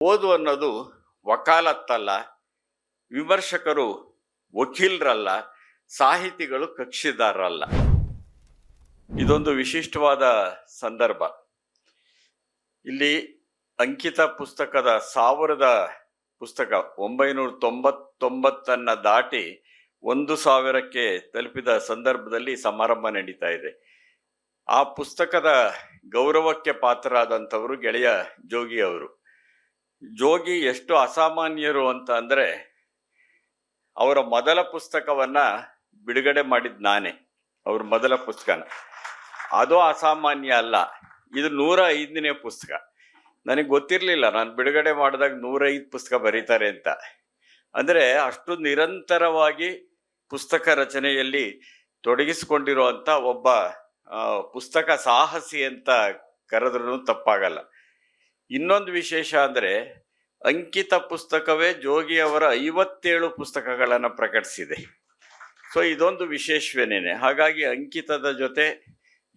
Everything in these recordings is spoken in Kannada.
ಓದು ಅನ್ನೋದು ವಕಾಲತ್ತಲ್ಲ, ವಿಮರ್ಶಕರು ವಕೀಲರಲ್ಲ, ಸಾಹಿತಿಗಳು ಕಕ್ಷಿದಾರರಲ್ಲ. ಇದೊಂದು ವಿಶಿಷ್ಟವಾದ ಸಂದರ್ಭ. ಇಲ್ಲಿ ಅಂಕಿತ ಪುಸ್ತಕದ 1000 ಪುಸ್ತಕ 999 ದಾಟಿ 1000ಕ್ಕೆ ತಲುಪಿದ ಸಂದರ್ಭದಲ್ಲಿ ಸಮಾರಂಭ ನಡೀತಾ ಇದೆ. ಆ ಪುಸ್ತಕದ ಗೌರವಕ್ಕೆ ಪಾತ್ರರಾದಂಥವರು ಗೆಳೆಯ ಜೋಗಿ ಅವರು. ಜೋಗಿ ಎಷ್ಟು ಅಸಾಮಾನ್ಯರು ಅಂತ ಅಂದ್ರೆ, ಅವರ ಮೊದಲ ಪುಸ್ತಕವನ್ನ ಬಿಡುಗಡೆ ಮಾಡಿದ್ ನಾನೇ. ಅವ್ರ ಮೊದಲ ಪುಸ್ತಕನ, ಅದು ಅಸಾಮಾನ್ಯ ಅಲ್ಲ. ಇದು 105ನೇ ಪುಸ್ತಕ. ನನಗೆ ಗೊತ್ತಿರ್ಲಿಲ್ಲ ನಾನು ಬಿಡುಗಡೆ ಮಾಡಿದಾಗ 105 ಪುಸ್ತಕ ಬರೀತಾರೆ ಅಂತ. ಅಂದ್ರೆ ಅಷ್ಟು ನಿರಂತರವಾಗಿ ಪುಸ್ತಕ ರಚನೆಯಲ್ಲಿ ತೊಡಗಿಸಿಕೊಂಡಿರುವಂತ ಒಬ್ಬ ಪುಸ್ತಕ ಸಾಹಸಿ ಅಂತ ಕರೆದ್ರೂ ತಪ್ಪಾಗಲ್ಲ. ಇನ್ನೊಂದು ವಿಶೇಷ ಅಂದ್ರೆ, ಅಂಕಿತ ಪುಸ್ತಕವೇ ಜೋಗಿ ಅವರ 57 ಪುಸ್ತಕಗಳನ್ನು ಪ್ರಕಟಿಸಿದೆ. ಸೊ ಇದೊಂದು ವಿಶೇಷವೇನೇನೆ. ಹಾಗಾಗಿ ಅಂಕಿತದ ಜೊತೆ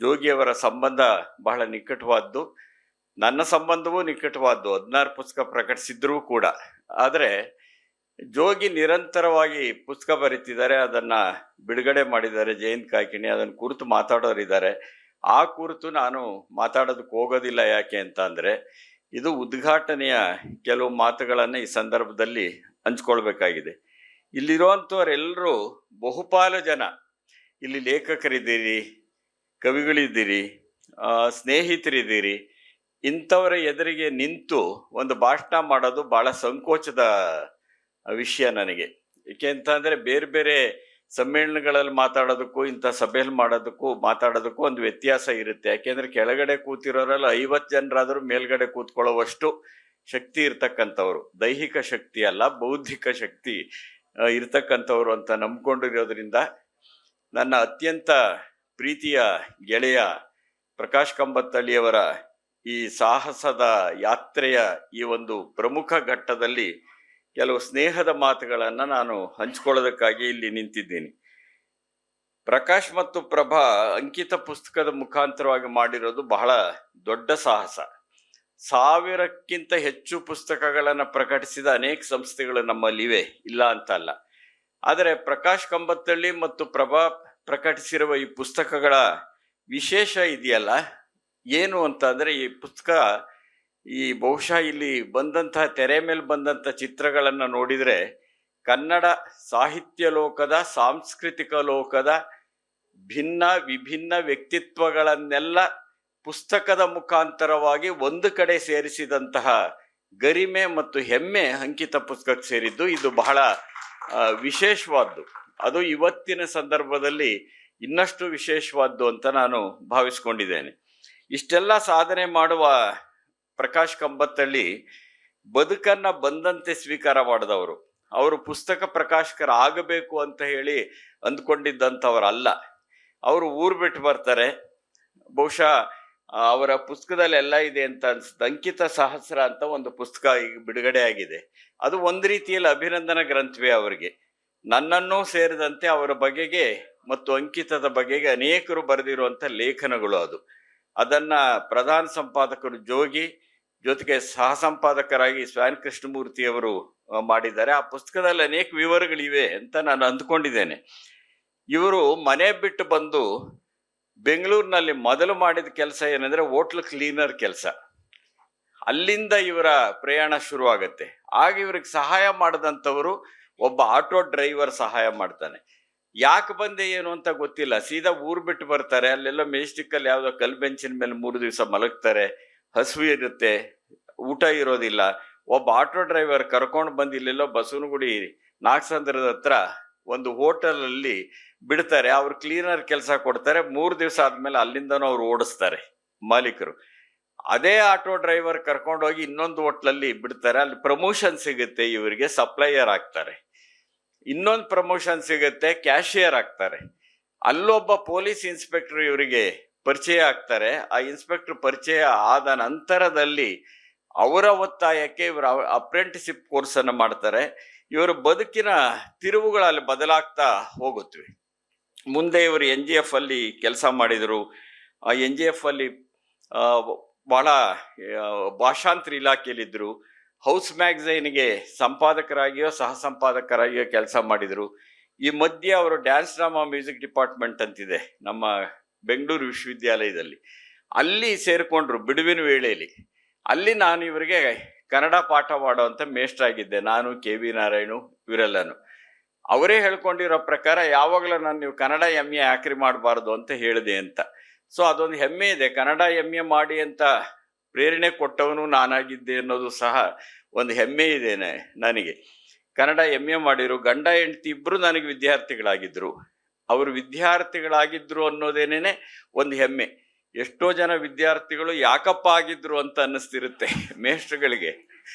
ಜೋಗಿಯವರ ಸಂಬಂಧ ಬಹಳ ನಿಕಟವಾದ್ದು. ನನ್ನ ಸಂಬಂಧವೂ ನಿಕಟವಾದ್ದು. 16 ಪುಸ್ತಕ ಪ್ರಕಟಿಸಿದ್ರೂ ಕೂಡ. ಆದರೆ ಜೋಗಿ ನಿರಂತರವಾಗಿ ಪುಸ್ತಕ ಬರೀತಿದ್ದಾರೆ, ಅದನ್ನ ಬಿಡುಗಡೆ ಮಾಡಿದ್ದಾರೆ ಜಯಂತ್ ಕಾಯ್ಕಿಣಿ. ಅದನ್ನು ಕುರಿತು ಮಾತಾಡೋರಿದ್ದಾರೆ. ಆ ಕುರಿತು ನಾನು ಮಾತಾಡೋದಕ್ಕೆ ಹೋಗೋದಿಲ್ಲ. ಯಾಕೆ ಅಂತ ಅಂದ್ರೆ, ಇದು ಉದ್ಘಾಟನೆಯ ಕೆಲವು ಮಾತುಗಳನ್ನು ಈ ಸಂದರ್ಭದಲ್ಲಿ ಹಂಚ್ಕೊಳ್ಬೇಕಾಗಿದೆ. ಇಲ್ಲಿರುವಂಥವರೆಲ್ಲರೂ ಬಹುಪಾಲು ಜನ ಇಲ್ಲಿ ಲೇಖಕರಿದ್ದೀರಿ, ಕವಿಗಳಿದ್ದೀರಿ, ಸ್ನೇಹಿತರಿದ್ದೀರಿ. ಇಂಥವರ ಎದುರಿಗೆ ನಿಂತು ಒಂದು ಭಾಷಣ ಮಾಡೋದು ಬಹಳ ಸಂಕೋಚದ ವಿಷಯ ನನಗೆ. ಏಕೆ ಅಂತ ಅಂದ್ರೆ, ಬೇರೆ ಬೇರೆ ಸಮ್ಮೇಳನಗಳಲ್ಲಿ ಮಾತಾಡೋದಕ್ಕೂ ಇಂಥ ಸಭೆಯಲ್ಲಿ ಮಾತಾಡೋದಕ್ಕೂ ಒಂದು ವ್ಯತ್ಯಾಸ ಇರುತ್ತೆ. ಯಾಕೆಂದ್ರೆ ಕೆಳಗಡೆ ಕೂತಿರೋರೆಲ್ಲ 50 ಜನರಾದರೂ ಮೇಲ್ಗಡೆ ಕೂತ್ಕೊಳ್ಳುವಷ್ಟು ಶಕ್ತಿ ಇರ್ತಕ್ಕಂಥವ್ರು. ದೈಹಿಕ ಶಕ್ತಿ ಅಲ್ಲ, ಬೌದ್ಧಿಕ ಶಕ್ತಿ ಇರ್ತಕ್ಕಂಥವ್ರು ಅಂತ ನಂಬ್ಕೊಂಡಿರೋದ್ರಿಂದ, ನನ್ನ ಅತ್ಯಂತ ಪ್ರೀತಿಯ ಗೆಳೆಯ ಪ್ರಕಾಶ್ ಕಂಬತ್ತಳ್ಳಿಯವರ ಈ ಸಾಹಸದ ಯಾತ್ರೆಯ ಈ ಒಂದು ಪ್ರಮುಖ ಘಟ್ಟದಲ್ಲಿ ಕೆಲವು ಸ್ನೇಹದ ಮಾತುಗಳನ್ನು ನಾನು ಹಂಚ್ಕೊಳ್ಳೋದಕ್ಕಾಗಿ ಇಲ್ಲಿ ನಿಂತಿದ್ದೀನಿ. ಪ್ರಕಾಶ್ ಮತ್ತು ಪ್ರಭಾ ಅಂಕಿತ ಪುಸ್ತಕದ ಮುಖಾಂತರವಾಗಿ ಮಾಡಿರೋದು ಬಹಳ ದೊಡ್ಡ ಸಾಹಸ. 1000ಕ್ಕಿಂತ ಹೆಚ್ಚು ಪುಸ್ತಕಗಳನ್ನು ಪ್ರಕಟಿಸಿದ ಅನೇಕ ಸಂಸ್ಥೆಗಳು ನಮ್ಮಲ್ಲಿವೆ, ಇಲ್ಲ ಅಂತ ಅಲ್ಲ. ಆದರೆ ಪ್ರಕಾಶ್ ಕಂಬತ್ತಳ್ಳಿ ಮತ್ತು ಪ್ರಭಾ ಪ್ರಕಟಿಸಿರುವ ಈ ಪುಸ್ತಕಗಳ ವಿಶೇಷ ಇದೆಯಲ್ಲ, ಏನು ಅಂತ ಅಂದ್ರೆ, ಈ ಪುಸ್ತಕ ಬಹುಶಃ ಇಲ್ಲಿ ಬಂದಂತಹ ತೆರೆ ಮೇಲೆ ಬಂದಂಥ ಚಿತ್ರಗಳನ್ನು ನೋಡಿದರೆ ಕನ್ನಡ ಸಾಹಿತ್ಯ ಲೋಕದ, ಸಾಂಸ್ಕೃತಿಕ ಲೋಕದ ವಿಭಿನ್ನ ವ್ಯಕ್ತಿತ್ವಗಳನ್ನೆಲ್ಲ ಪುಸ್ತಕದ ಮುಖಾಂತರವಾಗಿ ಒಂದು ಕಡೆ ಸೇರಿಸಿದಂತಹ ಗರಿಮೆ ಮತ್ತು ಹೆಮ್ಮೆ ಅಂಕಿತ ಪುಸ್ತಕಕ್ಕೆ ಸೇರಿದ್ದು. ಇದು ಬಹಳ ವಿಶೇಷವಾದ್ದು. ಅದು ಇವತ್ತಿನ ಸಂದರ್ಭದಲ್ಲಿ ಇನ್ನಷ್ಟು ವಿಶೇಷವಾದ್ದು ಅಂತ ನಾನು ಭಾವಿಸ್ಕೊಂಡಿದ್ದೇನೆ. ಇಷ್ಟೆಲ್ಲ ಸಾಧನೆ ಮಾಡುವ ಪ್ರಕಾಶ್ ಕಂಬತ್ತಳ್ಳಿ ಬದುಕನ್ನ ಬಂದಂತೆ ಸ್ವೀಕಾರ ಮಾಡಿದವರು. ಅವರು ಪುಸ್ತಕ ಪ್ರಕಾಶಕರಾಗಬೇಕು ಅಂತ ಹೇಳಿ ಅಂದ್ಕೊಂಡಿದ್ದಂಥವ್ರಲ್ಲ. ಅವರು ಊರು ಬಿಟ್ಟು ಬರ್ತಾರೆ. ಬಹುಶಃ ಅವರ ಪುಸ್ತಕದಲ್ಲಿ ಎಲ್ಲ ಇದೆ ಅಂತ ಅನ್ಸುತ್ತೆ. ಅಂಕಿತ ಸಹಸ್ರ ಅಂತ ಒಂದು ಪುಸ್ತಕ ಈಗ ಬಿಡುಗಡೆ ಆಗಿದೆ. ಅದು ಒಂದು ರೀತಿಯಲ್ಲಿ ಅಭಿನಂದನಾ ಗ್ರಂಥವೇ ಅವರಿಗೆ. ನನ್ನನ್ನೂ ಸೇರಿದಂತೆ ಅವರ ಬಗೆಗೆ ಮತ್ತು ಅಂಕಿತದ ಬಗೆಗೆ ಅನೇಕರು ಬರೆದಿರುವಂಥ ಲೇಖನಗಳು ಅದು. ಅದನ್ನ ಪ್ರಧಾನ ಸಂಪಾದಕರು ಜೋಗಿ, ಜೊತೆಗೆ ಸಹ ಸಂಪಾದಕರಾಗಿ ಸ್ವಾನ್ ಕೃಷ್ಣಮೂರ್ತಿ ಅವರು ಮಾಡಿದ್ದಾರೆ. ಆ ಪುಸ್ತಕದಲ್ಲಿ ಅನೇಕ ವಿವರಗಳಿವೆ ಅಂತ ನಾನು ಅಂದ್ಕೊಂಡಿದ್ದೇನೆ. ಇವರು ಮನೆ ಬಿಟ್ಟು ಬಂದು ಬೆಂಗಳೂರಿನಲ್ಲಿ ಮೊದಲು ಮಾಡಿದ ಕೆಲಸ ಏನಂದ್ರೆ ಹೋಟ್ಲ್ ಕ್ಲೀನರ್ ಕೆಲಸ. ಅಲ್ಲಿಂದ ಇವರ ಪ್ರಯಾಣ ಶುರುವಾಗತ್ತೆ. ಆಗ ಇವ್ರಿಗೆ ಸಹಾಯ ಮಾಡಿದಂಥವರು ಒಬ್ಬ ಆಟೋ ಡ್ರೈವರ್ ಸಹಾಯ ಮಾಡ್ತಾನೆ. ಯಾಕೆ ಬಂದೆ ಏನು ಅಂತ ಗೊತ್ತಿಲ್ಲ. ಸೀದಾ ಊರು ಬಿಟ್ಟು ಬರ್ತಾರೆ. ಅಲ್ಲೆಲ್ಲ ಮೆಜೆಸ್ಟಿಕ್ಕಲ್ಲಿ ಯಾವುದೋ ಕಲ್ ಬೆಂಚಿನ ಮೇಲೆ 3 ದಿವಸ ಮಲಗ್ತಾರೆ. ಹಸಿವು ಇರುತ್ತೆ, ಊಟ ಇರೋದಿಲ್ಲ. ಒಬ್ಬ ಆಟೋ ಡ್ರೈವರ್ ಕರ್ಕೊಂಡು ಬಂದು ಇಲ್ಲೆಲ್ಲೋ ಬಸವನಗುಡಿ ನಾಗಸಂದ್ರದ ಹತ್ರ ಒಂದು ಹೋಟೆಲ್ ಅಲ್ಲಿ ಬಿಡ್ತಾರೆ. ಅವ್ರು ಕ್ಲೀನರ್ ಕೆಲಸ ಕೊಡ್ತಾರೆ. 3 ದಿವಸ ಆದ್ಮೇಲೆ ಅಲ್ಲಿಂದನೂ ಅವ್ರು ಓಡಿಸ್ತಾರೆ ಮಾಲೀಕರು. ಅದೇ ಆಟೋ ಡ್ರೈವರ್ ಕರ್ಕೊಂಡೋಗಿ ಇನ್ನೊಂದು ಹೋಟ್ಲಲ್ಲಿ ಬಿಡ್ತಾರೆ. ಅಲ್ಲಿ ಪ್ರಮೋಷನ್ ಸಿಗುತ್ತೆ, ಇವರಿಗೆ ಸಪ್ಲೈಯರ್ ಆಗ್ತಾರೆ. ಇನ್ನೊಂದು ಪ್ರಮೋಷನ್ ಸಿಗುತ್ತೆ, ಕ್ಯಾಶಿಯರ್ ಆಗ್ತಾರೆ. ಅಲ್ಲೊಬ್ಬ ಪೊಲೀಸ್ ಇನ್ಸ್ಪೆಕ್ಟರ್ ಇವರಿಗೆ ಪರಿಚಯ ಆಗ್ತಾರೆ. ಆ ಇನ್ಸ್ಪೆಕ್ಟರ್ ಪರಿಚಯ ಆದ ನಂತರದಲ್ಲಿ ಅವರ ಒತ್ತಾಯಕ್ಕೆ ಇವರು ಅಪ್ರೆಂಟಿಸಿಪ್ ಕೋರ್ಸ್ ಅನ್ನು ಮಾಡ್ತಾರೆ. ಇವರ ಬದುಕಿನ ತಿರುವುಗಳಲ್ಲಿ ಬದಲಾಗ್ತಾ ಹೋಗುತ್ತವೆ. ಮುಂದೆ ಇವರು NGF ಅಲ್ಲಿ ಕೆಲಸ ಮಾಡಿದರು. ಆ NGF ಅಲ್ಲಿ ಬಹಳ ಭಾಷಾಂತರ ಇಲಾಖೆಯಲ್ಲಿದ್ದರು. ಹೌಸ್ ಮ್ಯಾಗಝೈನ್ಗೆ ಸಂಪಾದಕರಾಗಿಯೋ ಸಹ ಸಂಪಾದಕರಾಗಿಯೋ ಕೆಲಸ ಮಾಡಿದರು. ಈ ಮಧ್ಯೆ ಅವರು ಡ್ಯಾನ್ಸ್ ಡ್ರಾಮಾ ಮ್ಯೂಸಿಕ್ ಡಿಪಾರ್ಟ್ಮೆಂಟ್ ಅಂತಿದೆ ನಮ್ಮ ಬೆಂಗಳೂರು ವಿಶ್ವವಿದ್ಯಾಲಯದಲ್ಲಿ, ಅಲ್ಲಿ ಸೇರಿಕೊಂಡ್ರು ಬಿಡುವಿನ ವೇಳೆಯಲ್ಲಿ. ಅಲ್ಲಿ ನಾನು ಇವರಿಗೆ ಕನ್ನಡ ಪಾಠ ಮಾಡುವಂಥ ಮೇಷ್ಟ್ರಾಗಿದ್ದೆ, ನಾನು ಕೆ.ವಿ. ನಾರಾಯಣು ಇವರೆಲ್ಲನು. ಅವರೇ ಹೇಳ್ಕೊಂಡಿರೋ ಪ್ರಕಾರ ಯಾವಾಗಲೂ ನಾನು ನೀವು ಕನ್ನಡ MA ಯಾಕ್ರಿ ಮಾಡಬಾರ್ದು ಅಂತ ಹೇಳಿದೆ ಅಂತ. ಸೊ ಅದೊಂದು ಹೆಮ್ಮೆ ಇದೆ, ಕನ್ನಡ MA ಮಾಡಿ ಅಂತ ಪ್ರೇರಣೆ ಕೊಟ್ಟವನು ನಾನಾಗಿದ್ದೆ ಅನ್ನೋದು ಸಹ ಒಂದು ಹೆಮ್ಮೆ ಇದೆ ನನಗೆ. ಕನ್ನಡ MA ಮಾಡಿರು, ಗಂಡ ಹೆಂಡತಿ ಇಬ್ರು ನನಗೆ ವಿದ್ಯಾರ್ಥಿಗಳಾಗಿದ್ರು. ಅವರು ವಿದ್ಯಾರ್ಥಿಗಳಾಗಿದ್ರು ಅನ್ನೋದೇನೇನೆ ಒಂದು ಹೆಮ್ಮೆ. ಎಷ್ಟೋ ಜನ ವಿದ್ಯಾರ್ಥಿಗಳು ಯಾಕಪ್ಪ ಆಗಿದ್ರು ಅಂತ ಅನ್ನಿಸ್ತಿರುತ್ತೆ ಮೇಷ್ಟ್ರುಗಳಿಗೆ.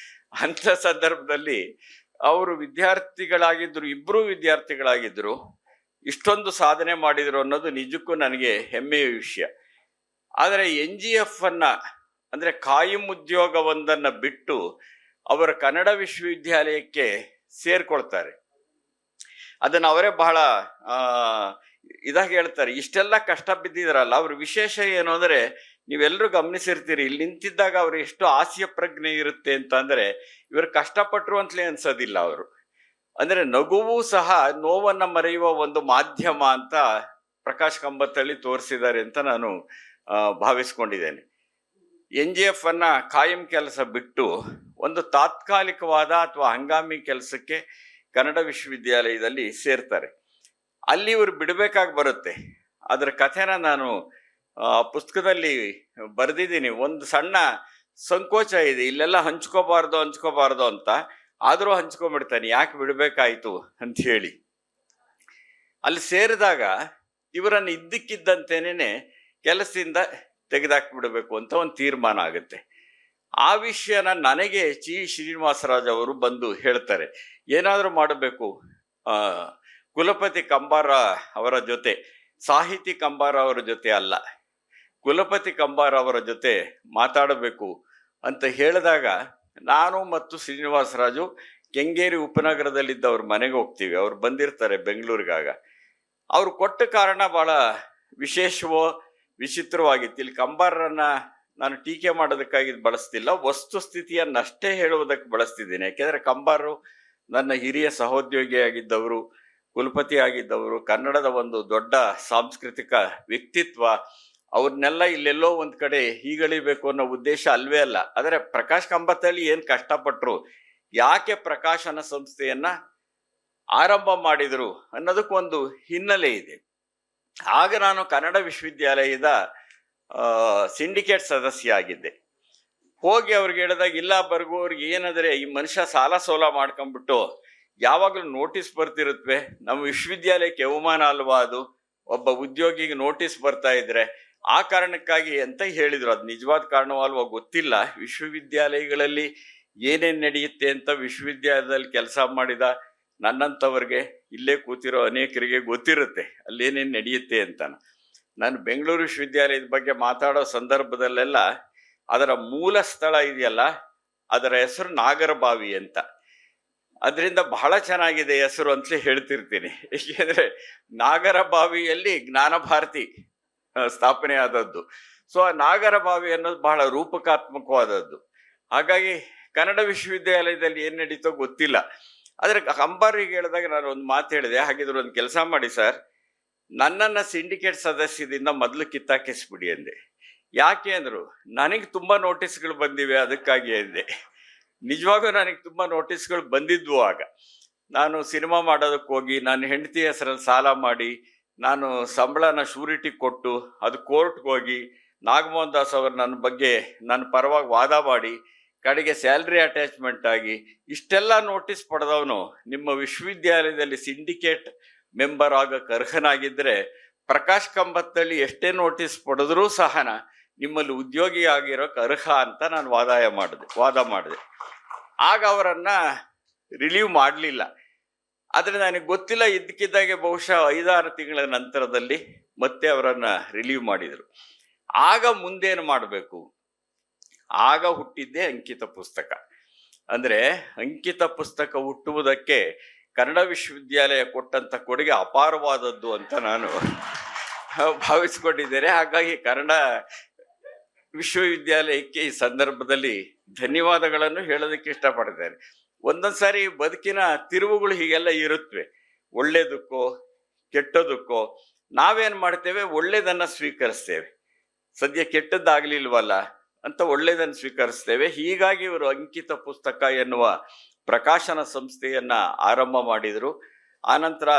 ಅಂಥ ಸಂದರ್ಭದಲ್ಲಿ ಅವರು ವಿದ್ಯಾರ್ಥಿಗಳಾಗಿದ್ರು, ಇಬ್ರು ವಿದ್ಯಾರ್ಥಿಗಳಾಗಿದ್ರು, ಇಷ್ಟೊಂದು ಸಾಧನೆ ಮಾಡಿದ್ರು ಅನ್ನೋದು ನಿಜಕ್ಕೂ ನನಗೆ ಹೆಮ್ಮೆಯ ವಿಷಯ. ಆದರೆ NGF ಅಂದ್ರೆ ಕಾಯಂ ಉದ್ಯೋಗವೊಂದನ್ನ ಬಿಟ್ಟು ಅವರ ಕನ್ನಡ ವಿಶ್ವವಿದ್ಯಾಲಯಕ್ಕೆ ಸೇರ್ಕೊಳ್ತಾರೆ. ಅದನ್ನ ಅವರೇ ಬಹಳ ಇದಾಗಿ ಹೇಳ್ತಾರೆ. ಇಷ್ಟೆಲ್ಲ ಕಷ್ಟ ಬಿದ್ದಿದ್ರಲ್ಲ, ಅವ್ರ ವಿಶೇಷ ಏನು ಅಂದ್ರೆ, ನೀವೆಲ್ಲರೂ ಗಮನಿಸಿರ್ತೀರಿ, ಇಲ್ಲಿ ನಿಂತಿದ್ದಾಗ ಅವ್ರು ಎಷ್ಟು ಹಾಸ್ಯ ಪ್ರಜ್ಞೆ ಇರುತ್ತೆ ಅಂತ ಅಂದ್ರೆ, ಇವರು ಕಷ್ಟಪಟ್ಟರು ಅಂತಲೇ ಅನ್ಸೋದಿಲ್ಲ. ಅವರು ಅಂದ್ರೆ ನಗುವು ಸಹ ನೋವನ್ನ ಮರೆಯುವ ಒಂದು ಮಾಧ್ಯಮ ಅಂತ ಪ್ರಕಾಶ್ ಕಂಬತ್ತಳ್ಳಿ ತೋರಿಸಿದ್ದಾರೆ ಅಂತ ನಾನು ಭಾವಿಸ್ಕೊಂಡಿದ್ದೇನೆ. NGF ಕಾಯಂ ಕೆಲಸ ಬಿಟ್ಟು ಒಂದು ತಾತ್ಕಾಲಿಕವಾದ ಅಥವಾ ಹಂಗಾಮಿ ಕೆಲಸಕ್ಕೆ ಕನ್ನಡ ವಿಶ್ವವಿದ್ಯಾಲಯದಲ್ಲಿ ಸೇರ್ತಾರೆ. ಅಲ್ಲಿ ಇವರು ಬಿಡಬೇಕಾಗಿ ಬರುತ್ತೆ. ಅದರ ಕಥೆನ ನಾನು ಪುಸ್ತಕದಲ್ಲಿ ಬರೆದಿದ್ದೀನಿ. ಒಂದು ಸಣ್ಣ ಸಂಕೋಚ ಇದೆ, ಇಲ್ಲೆಲ್ಲ ಹಂಚ್ಕೋಬಾರ್ದು ಅಂತ. ಆದರೂ ಹಂಚ್ಕೊಂಡ್ಬಿಡ್ತಾನೆ, ಯಾಕೆ ಬಿಡಬೇಕಾಯ್ತು ಅಂತ ಹೇಳಿ. ಅಲ್ಲಿ ಸೇರಿದಾಗ ಇವರನ್ನು ಇದ್ದಕ್ಕಿದ್ದಂತೆನೇ ಕೆಲಸದಿಂದ ತೆಗೆದಾಕ್ಬಿಡ್ಬೇಕು ಅಂತ ಒಂದು ತೀರ್ಮಾನ ಆಗುತ್ತೆ. ಆ ವಿಷಯನ ನನಗೆ ಚಿ ಶ್ರೀನಿವಾಸರಾಜ್ ಅವರು ಬಂದು ಹೇಳ್ತಾರೆ, ಏನಾದರೂ ಮಾಡಬೇಕು, ಕುಲಪತಿ ಕಂಬಾರ ಅವರ ಜೊತೆ, ಸಾಹಿತಿ ಕಂಬಾರ ಅವರ ಜೊತೆ ಅಲ್ಲ, ಕುಲಪತಿ ಕಂಬಾರ ಅವರ ಜೊತೆ ಮಾತಾಡಬೇಕು ಅಂತ ಹೇಳಿದಾಗ ನಾನು ಮತ್ತು ಶ್ರೀನಿವಾಸರಾಜು ಕೆಂಗೇರಿ ಉಪನಗರದಲ್ಲಿದ್ದ ಅವ್ರ ಮನೆಗೆ ಹೋಗ್ತೀವಿ. ಅವ್ರು ಬಂದಿರ್ತಾರೆ ಬೆಂಗಳೂರಿಗಾಗ. ಅವ್ರು ಕೊಟ್ಟ ಕಾರಣ ಬಹಳ ವಿಶೇಷವೋ ವಿಚಿತ್ರವಾಗಿತ್ತು. ಇಲ್ಲಿ ಕಂಬಾರರನ್ನ ನಾನು ಟೀಕೆ ಮಾಡೋದಕ್ಕಾಗಿ ಬಳಸ್ತಿಲ್ಲ, ವಸ್ತುಸ್ಥಿತಿಯನ್ನಷ್ಟೇ ಹೇಳುವುದಕ್ಕೆ ಬಳಸ್ತಿದ್ದೀನಿ. ಯಾಕೆಂದ್ರೆ ಕಂಬಾರರು ನನ್ನ ಹಿರಿಯ ಸಹೋದ್ಯೋಗಿಯಾಗಿದ್ದವರು, ಕುಲಪತಿ ಆಗಿದ್ದವರು, ಕನ್ನಡದ ಒಂದು ದೊಡ್ಡ ಸಾಂಸ್ಕೃತಿಕ ವ್ಯಕ್ತಿತ್ವ. ಅವ್ರನ್ನೆಲ್ಲ ಇಲ್ಲೆಲ್ಲೋ ಒಂದ್ ಕಡೆ ಹೀಗಳಿಬೇಕು ಅನ್ನೋ ಉದ್ದೇಶ ಅಲ್ವೇ ಅಲ್ಲ. ಆದರೆ ಪ್ರಕಾಶ್ ಕಂಬತ್ತಳ್ಳಿ ಏನ್ ಕಷ್ಟಪಟ್ರು, ಯಾಕೆ ಪ್ರಕಾಶನ ಸಂಸ್ಥೆಯನ್ನ ಆರಂಭ ಮಾಡಿದ್ರು ಅನ್ನೋದಕ್ಕೊಂದು ಹಿನ್ನೆಲೆ ಇದೆ. ಆಗ ನಾನು ಕನ್ನಡ ವಿಶ್ವವಿದ್ಯಾಲಯದ ಸಿಂಡಿಕೇಟ್ ಸದಸ್ಯ ಆಗಿದ್ದೆ. ಹೋಗಿ ಅವ್ರಿಗೆ ಹೇಳಿದಾಗ, ಇಲ್ಲ ಬರ್ಗೋರ್ಗೆ ಏನಾದ್ರೆ ಈ ಮನುಷ್ಯ ಸಾಲ ಸೋಲ ಮಾಡ್ಕೊಂಡ್ಬಿಟ್ಟು ಯಾವಾಗಲೂ ನೋಟಿಸ್ ಬರ್ತಿರುತ್ತವೆ, ನಮ್ಮ ವಿಶ್ವವಿದ್ಯಾಲಯಕ್ಕೆ ಅವಮಾನ ಅಲ್ವಾ ಅದು, ಒಬ್ಬ ಉದ್ಯೋಗಿಗೆ ನೋಟಿಸ್ ಬರ್ತಾ ಇದ್ರೆ, ಆ ಕಾರಣಕ್ಕಾಗಿ ಅಂತ ಹೇಳಿದ್ರು. ಅದು ನಿಜವಾದ ಕಾರಣವಲ್ವಾ ಗೊತ್ತಿಲ್ಲ. ವಿಶ್ವವಿದ್ಯಾಲಯಗಳಲ್ಲಿ ಏನೇನ್ ನಡೆಯುತ್ತೆ ಅಂತ ವಿಶ್ವವಿದ್ಯಾಲಯದಲ್ಲಿ ಕೆಲಸ ಮಾಡಿದ ನನ್ನಂಥವ್ರಿಗೆ, ಇಲ್ಲೇ ಕೂತಿರೋ ಅನೇಕರಿಗೆ ಗೊತ್ತಿರುತ್ತೆ ಅಲ್ಲೇನೇನು ನಡೆಯುತ್ತೆ ಅಂತ. ನಾನು ಬೆಂಗಳೂರು ವಿಶ್ವವಿದ್ಯಾಲಯದ ಬಗ್ಗೆ ಮಾತಾಡೋ ಸಂದರ್ಭದಲ್ಲೆಲ್ಲ ಅದರ ಮೂಲ ಸ್ಥಳ ಇದೆಯಲ್ಲ, ಅದರ ಹೆಸರು ನಾಗರಬಾವಿ ಅಂತ. ಅದರಿಂದ ಬಹಳ ಚೆನ್ನಾಗಿದೆ ಹೆಸರು ಅಂತಲೇ ಹೇಳ್ತಿರ್ತೀನಿ. ಏಕೆಂದ್ರೆ ನಾಗರಬಾವಿಯಲ್ಲಿ ಜ್ಞಾನಭಾರತಿ ಸ್ಥಾಪನೆ ಆದದ್ದು. ಸೊ ಆ ನಾಗರಬಾವಿ ಅನ್ನೋದು ಬಹಳ ರೂಪಕಾತ್ಮಕವಾದದ್ದು. ಹಾಗಾಗಿ ಕನ್ನಡ ವಿಶ್ವವಿದ್ಯಾಲಯದಲ್ಲಿ ಏನ್ ನಡೀತೋ ಗೊತ್ತಿಲ್ಲ. ಆದ್ರೆ ಕಂಬಾರಿಗೆ ಹೇಳಿದಾಗ ನಾನು ಒಂದು ಮಾತು ಹೇಳಿದೆ, ಹಾಗಿದ್ರೆ ಒಂದು ಕೆಲಸ ಮಾಡಿ ಸರ್, ನನ್ನನ್ನ ಸಿಂಡಿಕೇಟ್ ಸದಸ್ಯದಿಂದ ಮೊದಲು ಕಿತ್ತಾಕಿಸ್ಬಿಡಿ ಅಂದೆ. ಯಾಕೆ ಅಂದ್ರು, ನನಗೆ ತುಂಬಾ ನೋಟಿಸ್ಗಳು ಬಂದಿವೆ ಅದಕ್ಕಾಗಿ ಅಂದೆ. ನಿಜವಾಗೂ ನನಗೆ ತುಂಬಾ ನೋಟಿಸ್ಗಳು ಬಂದಿದ್ವು. ಆಗ ನಾನು ಸಿನಿಮಾ ಮಾಡೋದಕ್ಕೆ ಹೋಗಿ ನನ್ನ ಹೆಂಡತಿ ಹೆಸರಲ್ಲಿ ಸಾಲ ಮಾಡಿ, ನಾನು ಸಂಬಳನ ಶೂರಿಟಿ ಕೊಟ್ಟು, ಅದು ಕೋರ್ಟ್ಗೆ ಹೋಗಿ ನಾಗಮೋಹನ್ ದಾಸ್ ಅವರು ನನ್ನ ಬಗ್ಗೆ ನನ್ನ ಪರವಾಗಿ ವಾದ ಮಾಡಿ, ಕಡೆಗೆ ಸ್ಯಾಲ್ರಿ ಅಟ್ಯಾಚ್ಮೆಂಟ್ ಆಗಿ ಇಷ್ಟೆಲ್ಲ ನೋಟಿಸ್ ಪಡೆದವನು ನಿಮ್ಮ ವಿಶ್ವವಿದ್ಯಾಲಯದಲ್ಲಿ ಸಿಂಡಿಕೇಟ್ ಮೆಂಬರ್ ಆಗಕ್ಕೆ ಅರ್ಹನಾಗಿದ್ದರೆ, ಪ್ರಕಾಶ್ ಕಂಬತ್ತಳ್ಳಿ ಎಷ್ಟೇ ನೋಟಿಸ್ ಪಡೆದ್ರೂ ಸಹ ನಿಮ್ಮಲ್ಲಿ ಉದ್ಯೋಗಿ ಆಗಿರೋಕೆ ಅರ್ಹ ಅಂತ ನಾನು ವಾದ ಮಾಡಿದೆ. ಆಗ ಅವರನ್ನ ರಿಲೀವ್ ಮಾಡಲಿಲ್ಲ. ಆದರೆ ನನಗೆ ಗೊತ್ತಿಲ್ಲ, ಇದ್ದಕ್ಕಿದ್ದಾಗೆ ಬಹುಶಃ 5-6 ತಿಂಗಳ ನಂತರದಲ್ಲಿ ಮತ್ತೆ ಅವರನ್ನ ರಿಲೀವ್ ಮಾಡಿದರು. ಆಗ ಮುಂದೇನು ಮಾಡಬೇಕು, ಆಗ ಹುಟ್ಟಿದ್ದೇ ಅಂಕಿತ ಪುಸ್ತಕ. ಅಂದ್ರೆ ಅಂಕಿತ ಪುಸ್ತಕ ಹುಟ್ಟುವುದಕ್ಕೆ ಕನ್ನಡ ವಿಶ್ವವಿದ್ಯಾಲಯ ಕೊಟ್ಟಂತ ಕೊಡುಗೆ ಅಪಾರವಾದದ್ದು ಅಂತ ನಾನು ಭಾವಿಸ್ಕೊಂಡಿದ್ದೇನೆ. ಹಾಗಾಗಿ ಕನ್ನಡ ವಿಶ್ವವಿದ್ಯಾಲಯಕ್ಕೆ ಈ ಸಂದರ್ಭದಲ್ಲಿ ಧನ್ಯವಾದಗಳನ್ನು ಹೇಳೋದಕ್ಕೆ ಇಷ್ಟಪಡ್ತೇನೆ. ಒಂದೊಂದ್ಸಾರಿ ಬದುಕಿನ ತಿರುವುಗಳು ಹೀಗೆಲ್ಲ ಇರುತ್ತವೆ. ಒಳ್ಳೇದಕ್ಕೋ ಕೆಟ್ಟದಕ್ಕೋ ನಾವೇನ್ ಮಾಡ್ತೇವೆ, ಒಳ್ಳೇದನ್ನ ಸ್ವೀಕರಿಸ್ತೇವೆ. ಸದ್ಯ ಕೆಟ್ಟದ್ದಾಗ್ಲಿಲ್ವಲ್ಲ ಅಂತ ಒಳ್ಳೇದನ್ನು ಸ್ವೀಕರಿಸ್ತೇವೆ. ಹೀಗಾಗಿ ಇವರು ಅಂಕಿತ ಪುಸ್ತಕ ಎನ್ನುವ ಪ್ರಕಾಶನ ಸಂಸ್ಥೆಯನ್ನ ಆರಂಭ ಮಾಡಿದ್ರು. ಆನಂತರ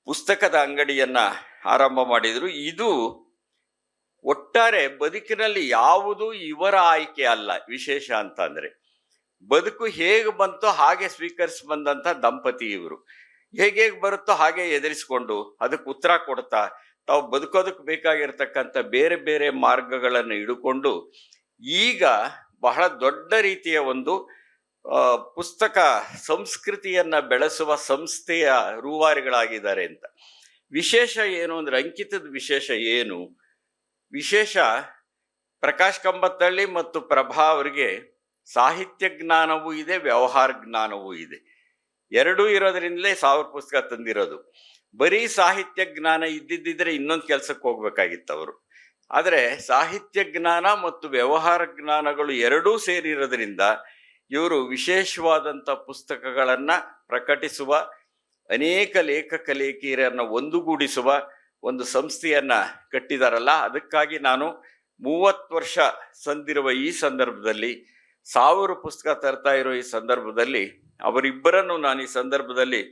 ಪುಸ್ತಕದ ಅಂಗಡಿಯನ್ನ ಆರಂಭ ಮಾಡಿದ್ರು. ಇದು ಒಟ್ಟಾರೆ ಬದುಕಿನಲ್ಲಿ ಯಾವುದು ಇವರ ಆಯ್ಕೆ ಅಲ್ಲ. ವಿಶೇಷ ಅಂತ ಅಂದ್ರೆ ಬದುಕು ಹೇಗೆ ಬಂತೋ ಹಾಗೆ ಸ್ವೀಕರಿಸಿ ಬಂದಂತ ದಂಪತಿ ಇವರು. ಹೇಗೆ ಬರುತ್ತೋ ಹಾಗೆ ಎದುರಿಸಿಕೊಂಡು ಅದಕ್ಕೆ ಉತ್ತರ ಕೊಡ್ತಾ ತಾವು ಬದುಕೋದಕ್ಕೆ ಬೇಕಾಗಿರ್ತಕ್ಕಂಥ ಬೇರೆ ಬೇರೆ ಮಾರ್ಗಗಳನ್ನು ಹಿಡ್ಕೊಂಡು ಈಗ ಬಹಳ ದೊಡ್ಡ ರೀತಿಯ ಒಂದು ಪುಸ್ತಕ ಸಂಸ್ಕೃತಿಯನ್ನ ಬೆಳೆಸುವ ಸಂಸ್ಥೆಯ ರೂವಾರಿಗಳಾಗಿದ್ದಾರೆ ಅಂತ. ವಿಶೇಷ ಏನು ಅಂದ್ರೆ, ಅಂಕಿತದ ವಿಶೇಷ ಏನು? ವಿಶೇಷ ಪ್ರಕಾಶ್ ಕಂಬತ್ತಳ್ಳಿ ಮತ್ತು ಪ್ರಭಾ ಅವರಿಗೆ ಸಾಹಿತ್ಯ ಜ್ಞಾನವೂ ಇದೆ, ವ್ಯವಹಾರ ಜ್ಞಾನವೂ ಇದೆ. ಎರಡೂ ಇರೋದ್ರಿಂದಲೇ 1000 ಪುಸ್ತಕ ತಂದಿರೋದು. ಬರೀ ಸಾಹಿತ್ಯ ಜ್ಞಾನ ಇದ್ದಿದ್ದಿದ್ರೆ ಇನ್ನೊಂದು ಕೆಲಸಕ್ಕೆ ಹೋಗ್ಬೇಕಾಗಿತ್ತು ಅವರು. ಆದರೆ ಸಾಹಿತ್ಯ ಜ್ಞಾನ ಮತ್ತು ವ್ಯವಹಾರ ಜ್ಞಾನಗಳು ಎರಡೂ ಸೇರಿರೋದ್ರಿಂದ ಇವರು ವಿಶೇಷವಾದಂಥ ಪುಸ್ತಕಗಳನ್ನ ಪ್ರಕಟಿಸುವ, ಅನೇಕ ಲೇಖಕ ಲೇಖಕಿಯರನ್ನ ಒಂದುಗೂಡಿಸುವ ಒಂದು ಸಂಸ್ಥೆಯನ್ನ ಕಟ್ಟಿದಾರಲ್ಲ. ಅದಕ್ಕಾಗಿ ನಾನು 30 ವರ್ಷ ಸಂದಿರುವ ಈ ಸಂದರ್ಭದಲ್ಲಿ, 1000 ಪುಸ್ತಕ ತರ್ತಾ ಇರೋ ಈ ಸಂದರ್ಭದಲ್ಲಿ ಅವರಿಬ್ಬರನ್ನು ನಾನು ಈ ಸಂದರ್ಭದಲ್ಲಿ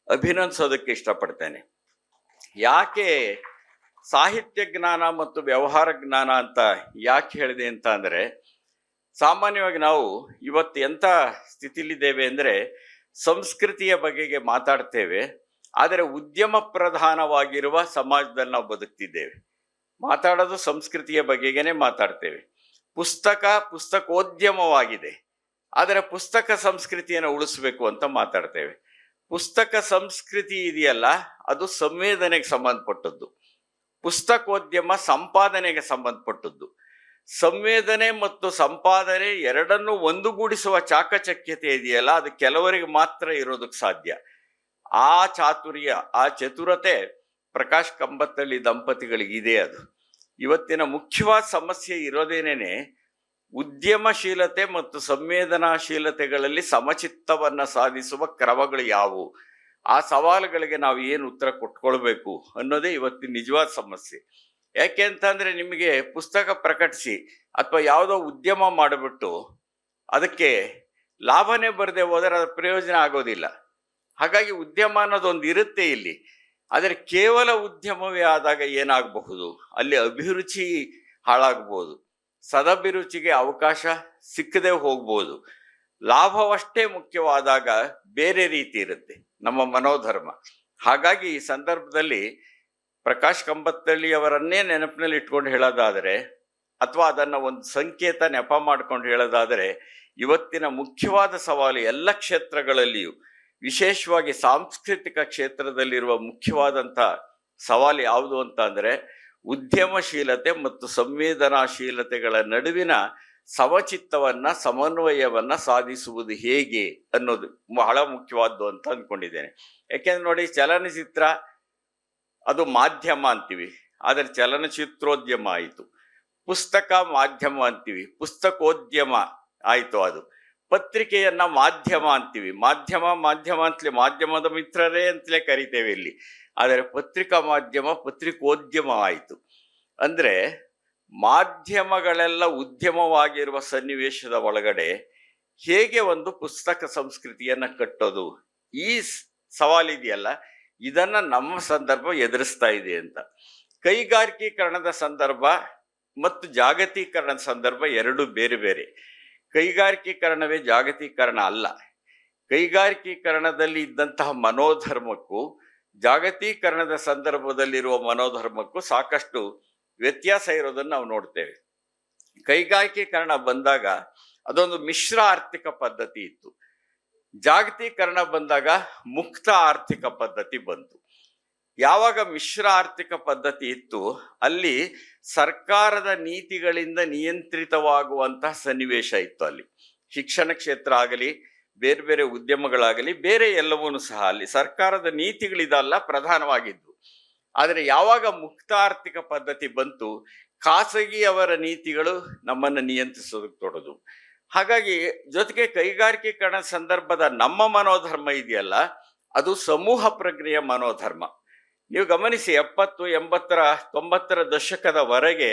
ಅಭಿನಂದಿಸೋದಕ್ಕೆ ಇಷ್ಟಪಡ್ತೇನೆ. ಯಾಕೆ ಸಾಹಿತ್ಯ ಜ್ಞಾನ ಮತ್ತು ವ್ಯವಹಾರ ಜ್ಞಾನ ಅಂತ ಯಾಕೆ ಹೇಳಿದೆ ಅಂತ ಅಂದ್ರೆ, ಸಾಮಾನ್ಯವಾಗಿ ನಾವು ಇವತ್ತು ಎಂಥ ಸ್ಥಿತಿಲಿದ್ದೇವೆ ಅಂದರೆ ಸಂಸ್ಕೃತಿಯ ಬಗೆಗೆ ಮಾತಾಡ್ತೇವೆ, ಆದರೆ ಉದ್ಯಮ ಪ್ರಧಾನವಾಗಿರುವ ಸಮಾಜದಲ್ಲಿ ನಾವು ಬದುಕ್ತಿದ್ದೇವೆ. ಮಾತಾಡೋದು ಸಂಸ್ಕೃತಿಯ ಬಗೆಗೇನೆ ಮಾತಾಡ್ತೇವೆ. ಪುಸ್ತಕೋದ್ಯಮವಾಗಿದೆ, ಆದರೆ ಪುಸ್ತಕ ಸಂಸ್ಕೃತಿಯನ್ನು ಉಳಿಸ್ಬೇಕು ಅಂತ ಮಾತಾಡ್ತೇವೆ. ಪುಸ್ತಕ ಸಂಸ್ಕೃತಿ ಇದೆಯಲ್ಲ, ಅದು ಸಂವೇದನೆಗೆ ಸಂಬಂಧಪಟ್ಟದ್ದು. ಪುಸ್ತಕೋದ್ಯಮ ಸಂಪಾದನೆಗೆ ಸಂಬಂಧಪಟ್ಟದ್ದು. ಸಂವೇದನೆ ಮತ್ತು ಸಂಪಾದನೆ ಎರಡನ್ನೂ ಒಂದುಗೂಡಿಸುವ ಚಾಕಚಕ್ಯತೆ ಇದೆಯಲ್ಲ, ಅದು ಕೆಲವರಿಗೆ ಮಾತ್ರ ಇರೋದಕ್ಕೆ ಸಾಧ್ಯ. ಆ ಚಾತುರ್ಯ, ಆ ಚತುರತೆ ಪ್ರಕಾಶ್ ಕಂಬತ್ತಳ್ಳಿ ದಂಪತಿಗಳಿಗಿದೆ. ಅದು ಇವತ್ತಿನ ಮುಖ್ಯವಾದ ಸಮಸ್ಯೆ ಇರೋದೇನೇನೆ ಉದ್ಯಮಶೀಲತೆ ಮತ್ತು ಸಂವೇದನಾಶೀಲತೆಗಳಲ್ಲಿ ಸಮಚಿತ್ತವನ್ನ ಸಾಧಿಸುವ ಕ್ರಮಗಳು ಯಾವುವು, ಆ ಸವಾಲುಗಳಿಗೆ ನಾವು ಏನು ಉತ್ತರ ಕೊಟ್ಕೊಳ್ಬೇಕು ಅನ್ನೋದೇ ಇವತ್ತಿನ ನಿಜವಾದ ಸಮಸ್ಯೆ. ಯಾಕೆ ಅಂತಂದ್ರೆ, ನಿಮಗೆ ಪುಸ್ತಕ ಪ್ರಕಟಿಸಿ ಅಥವಾ ಯಾವುದೋ ಉದ್ಯಮ ಮಾಡಿಬಿಟ್ಟು ಅದಕ್ಕೆ ಲಾಭನೇ ಬರದೆ ಹೋದರೆ ಅದರ ಪ್ರಯೋಜನ ಆಗೋದಿಲ್ಲ. ಹಾಗಾಗಿ ಉದ್ಯಮ ಅನ್ನೋದೊಂದು ಇರುತ್ತೆ ಇಲ್ಲಿ. ಆದರೆ ಕೇವಲ ಉದ್ಯಮವೇ ಆದಾಗ ಏನಾಗಬಹುದು, ಅಲ್ಲಿ ಅಭಿರುಚಿ ಹಾಳಾಗ್ಬೋದು, ಸದಭಿರುಚಿಗೆ ಅವಕಾಶ ಸಿಕ್ಕದೆ ಹೋಗ್ಬೋದು. ಲಾಭವಷ್ಟೇ ಮುಖ್ಯವಾದಾಗ ಬೇರೆ ರೀತಿ ಇರುತ್ತೆ ನಮ್ಮ ಮನೋಧರ್ಮ. ಹಾಗಾಗಿ ಈ ಸಂದರ್ಭದಲ್ಲಿ ಪ್ರಕಾಶ್ ಕಂಬತ್ತಳ್ಳಿ ಅವರನ್ನೇ ನೆನಪಿನಲ್ಲಿ ಇಟ್ಕೊಂಡು ಹೇಳೋದಾದರೆ, ಅಥವಾ ಅದನ್ನು ಒಂದು ಸಂಕೇತ ನೆಪ ಮಾಡ್ಕೊಂಡು ಹೇಳೋದಾದರೆ, ಇವತ್ತಿನ ಮುಖ್ಯವಾದ ಸವಾಲು ಎಲ್ಲ ಕ್ಷೇತ್ರಗಳಲ್ಲಿಯೂ, ವಿಶೇಷವಾಗಿ ಸಾಂಸ್ಕೃತಿಕ ಕ್ಷೇತ್ರದಲ್ಲಿರುವ ಮುಖ್ಯವಾದಂಥ ಸವಾಲು ಯಾವುದು ಅಂತ ಅಂದರೆ, ಉದ್ಯಮಶೀಲತೆ ಮತ್ತು ಸಂವೇದನಾಶೀಲತೆಗಳ ನಡುವಿನ ಸಮಚಿತ್ತವನ್ನ, ಸಮನ್ವಯವನ್ನ ಸಾಧಿಸುವುದು ಹೇಗೆ ಅನ್ನೋದು ಬಹಳ ಮುಖ್ಯವಾದ್ದು ಅಂತ ಅಂದ್ಕೊಂಡಿದ್ದೇನೆ. ಯಾಕೆಂದ್ರೆ ನೋಡಿ, ಚಲನಚಿತ್ರ ಅದು ಮಾಧ್ಯಮ ಅಂತೀವಿ, ಆದರೆ ಚಲನಚಿತ್ರೋದ್ಯಮ ಆಯಿತು. ಪುಸ್ತಕ ಮಾಧ್ಯಮ ಅಂತೀವಿ, ಪುಸ್ತಕೋದ್ಯಮ ಆಯಿತು. ಅದು ಪತ್ರಿಕೆಯನ್ನ ಮಾಧ್ಯಮ ಅಂತೀವಿ, ಮಾಧ್ಯಮ ಅಂತಲೇ, ಮಾಧ್ಯಮದ ಮಿತ್ರರೇ ಅಂತಲೇ ಕರಿತೇವೆ ಇಲ್ಲಿ. ಆದರೆ ಪತ್ರಿಕಾ ಮಾಧ್ಯಮ ಪತ್ರಿಕೋದ್ಯಮ ಆಯಿತು. ಅಂದ್ರೆ ಮಾಧ್ಯಮಗಳೆಲ್ಲ ಉದ್ಯಮವಾಗಿರುವ ಸನ್ನಿವೇಶದ ಒಳಗಡೆ ಹೇಗೆ ಒಂದು ಪುಸ್ತಕ ಸಂಸ್ಕೃತಿಯನ್ನ ಕಟ್ಟೋದು, ಈ ಸವಾಲಿದೆಯಲ್ಲ, ಇದನ್ನ ನಮ್ಮ ಸಂದರ್ಭ ಎದುರಿಸ್ತಾ ಇದೆ ಅಂತ. ಕೈಗಾರಿಕೀಕರಣದ ಸಂದರ್ಭ ಮತ್ತು ಜಾಗತೀಕರಣದ ಸಂದರ್ಭ ಎರಡು ಬೇರೆ ಬೇರೆ. ಕೈಗಾರಿಕೀಕರಣವೇ ಜಾಗತೀಕರಣ ಅಲ್ಲ. ಕೈಗಾರಿಕೀಕರಣದಲ್ಲಿ ಇದ್ದಂತಹ ಮನೋಧರ್ಮಕ್ಕೂ ಜಾಗತೀಕರಣದ ಸಂದರ್ಭದಲ್ಲಿರುವ ಮನೋಧರ್ಮಕ್ಕೂ ಸಾಕಷ್ಟು ವ್ಯತ್ಯಾಸ ಇರೋದನ್ನು ನಾವು ನೋಡ್ತೇವೆ. ಕೈಗಾರಿಕೀಕರಣ ಬಂದಾಗ ಅದೊಂದು ಮಿಶ್ರ ಆರ್ಥಿಕ ಪದ್ಧತಿ ಇತ್ತು. ಜಾಗತೀಕರಣ ಬಂದಾಗ ಮುಕ್ತ ಆರ್ಥಿಕ ಪದ್ಧತಿ ಬಂತು. ಯಾವಾಗ ಮಿಶ್ರ ಆರ್ಥಿಕ ಪದ್ಧತಿ ಇತ್ತು, ಅಲ್ಲಿ ಸರ್ಕಾರದ ನೀತಿಗಳಿಂದ ನಿಯಂತ್ರಿತವಾಗುವಂತಹ ಸನ್ನಿವೇಶ ಇತ್ತು. ಅಲ್ಲಿ ಶಿಕ್ಷಣ ಕ್ಷೇತ್ರ ಆಗಲಿ, ಬೇರೆ ಬೇರೆ ಉದ್ಯಮಗಳಾಗಲಿ, ಬೇರೆ ಎಲ್ಲವೂ ಸಹ ಅಲ್ಲಿ ಸರ್ಕಾರದ ನೀತಿಗಳಿದಲ್ಲ ಪ್ರಧಾನವಾಗಿದ್ದು. ಆದರೆ ಯಾವಾಗ ಮುಕ್ತ ಆರ್ಥಿಕ ಪದ್ಧತಿ ಬಂತು, ಖಾಸಗಿ ಅವರ ನೀತಿಗಳು ನಮ್ಮನ್ನು ನಿಯಂತ್ರಿಸೋದಕ್ಕೆ ತೊಡದು. ಹಾಗಾಗಿ ಜೊತೆಗೆ ಕೈಗಾರಿಕೀಕರಣ ಸಂದರ್ಭದ ನಮ್ಮ ಮನೋಧರ್ಮ ಇದೆಯಲ್ಲ, ಅದು ಸಮೂಹ ಪ್ರಜ್ಞೆಯ ಮನೋಧರ್ಮ. ನೀವು ಗಮನಿಸಿ 70, 80, 90ರ ದಶಕದವರೆಗೆ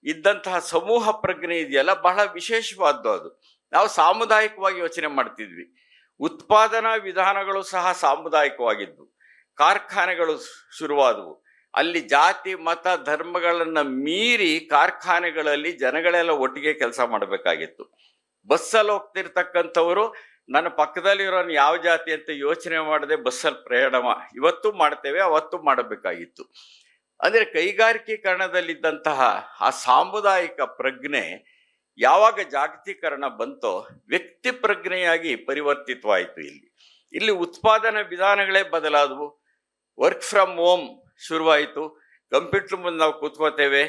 ಇದ್ದಂತಹ ಸಮೂಹ ಪ್ರಜ್ಞೆ ಇದೆಯಲ್ಲ, ಬಹಳ ವಿಶೇಷವಾದ್ದು. ಅದು ನಾವು ಸಾಮುದಾಯಿಕವಾಗಿ ಯೋಚನೆ ಮಾಡ್ತಿದ್ವಿ. ಉತ್ಪಾದನಾ ವಿಧಾನಗಳು ಸಹ ಸಾಮುದಾಯಿಕವಾಗಿದ್ವು. ಕಾರ್ಖಾನೆಗಳು ಶುರುವಾದವು. ಅಲ್ಲಿ ಜಾತಿ ಮತ ಧರ್ಮಗಳನ್ನ ಮೀರಿ ಕಾರ್ಖಾನೆಗಳಲ್ಲಿ ಜನಗಳೆಲ್ಲ ಒಟ್ಟಿಗೆ ಕೆಲಸ ಮಾಡಬೇಕಾಗಿತ್ತು. ಬಸ್ಸಲ್ಲಿ ಹೋಗ್ತಿರ್ತಕ್ಕಂಥವರು ನನ್ನ ಪಕ್ಕದಲ್ಲಿರೋನು ಯಾವ ಜಾತಿ ಅಂತ ಯೋಚನೆ ಮಾಡದೆ ಬಸ್ಸಲ್ಲಿ ಪ್ರಯಾಣ ಇವತ್ತು ಮಾಡ್ತೇವೆ, ಅವತ್ತು ಮಾಡಬೇಕಾಗಿತ್ತು. ಅಂದ್ರೆ ಕೈಗಾರಿಕೀಕರಣದಲ್ಲಿದ್ದಂತಹ ಆ ಸಾಮುದಾಯಿಕ ಪ್ರಜ್ಞೆ ಯಾವಾಗ ಜಾಗತೀಕರಣ ಬಂತೋ ವ್ಯಕ್ತಿ ಪ್ರಜ್ಞೆಯಾಗಿ ಪರಿವರ್ತಿತವಾಯಿತು. ಇಲ್ಲಿ ಉತ್ಪಾದನಾ ವಿಧಾನಗಳೇ ಬದಲಾದವು. ವರ್ಕ್ ಫ್ರಮ್ ಹೋಮ್ ಶುರುವಾಯಿತು. ಕಂಪ್ಯೂಟರ್ ಮುಂದೆ ನಾವು ಕೂತ್ಕೋತೇವೆ.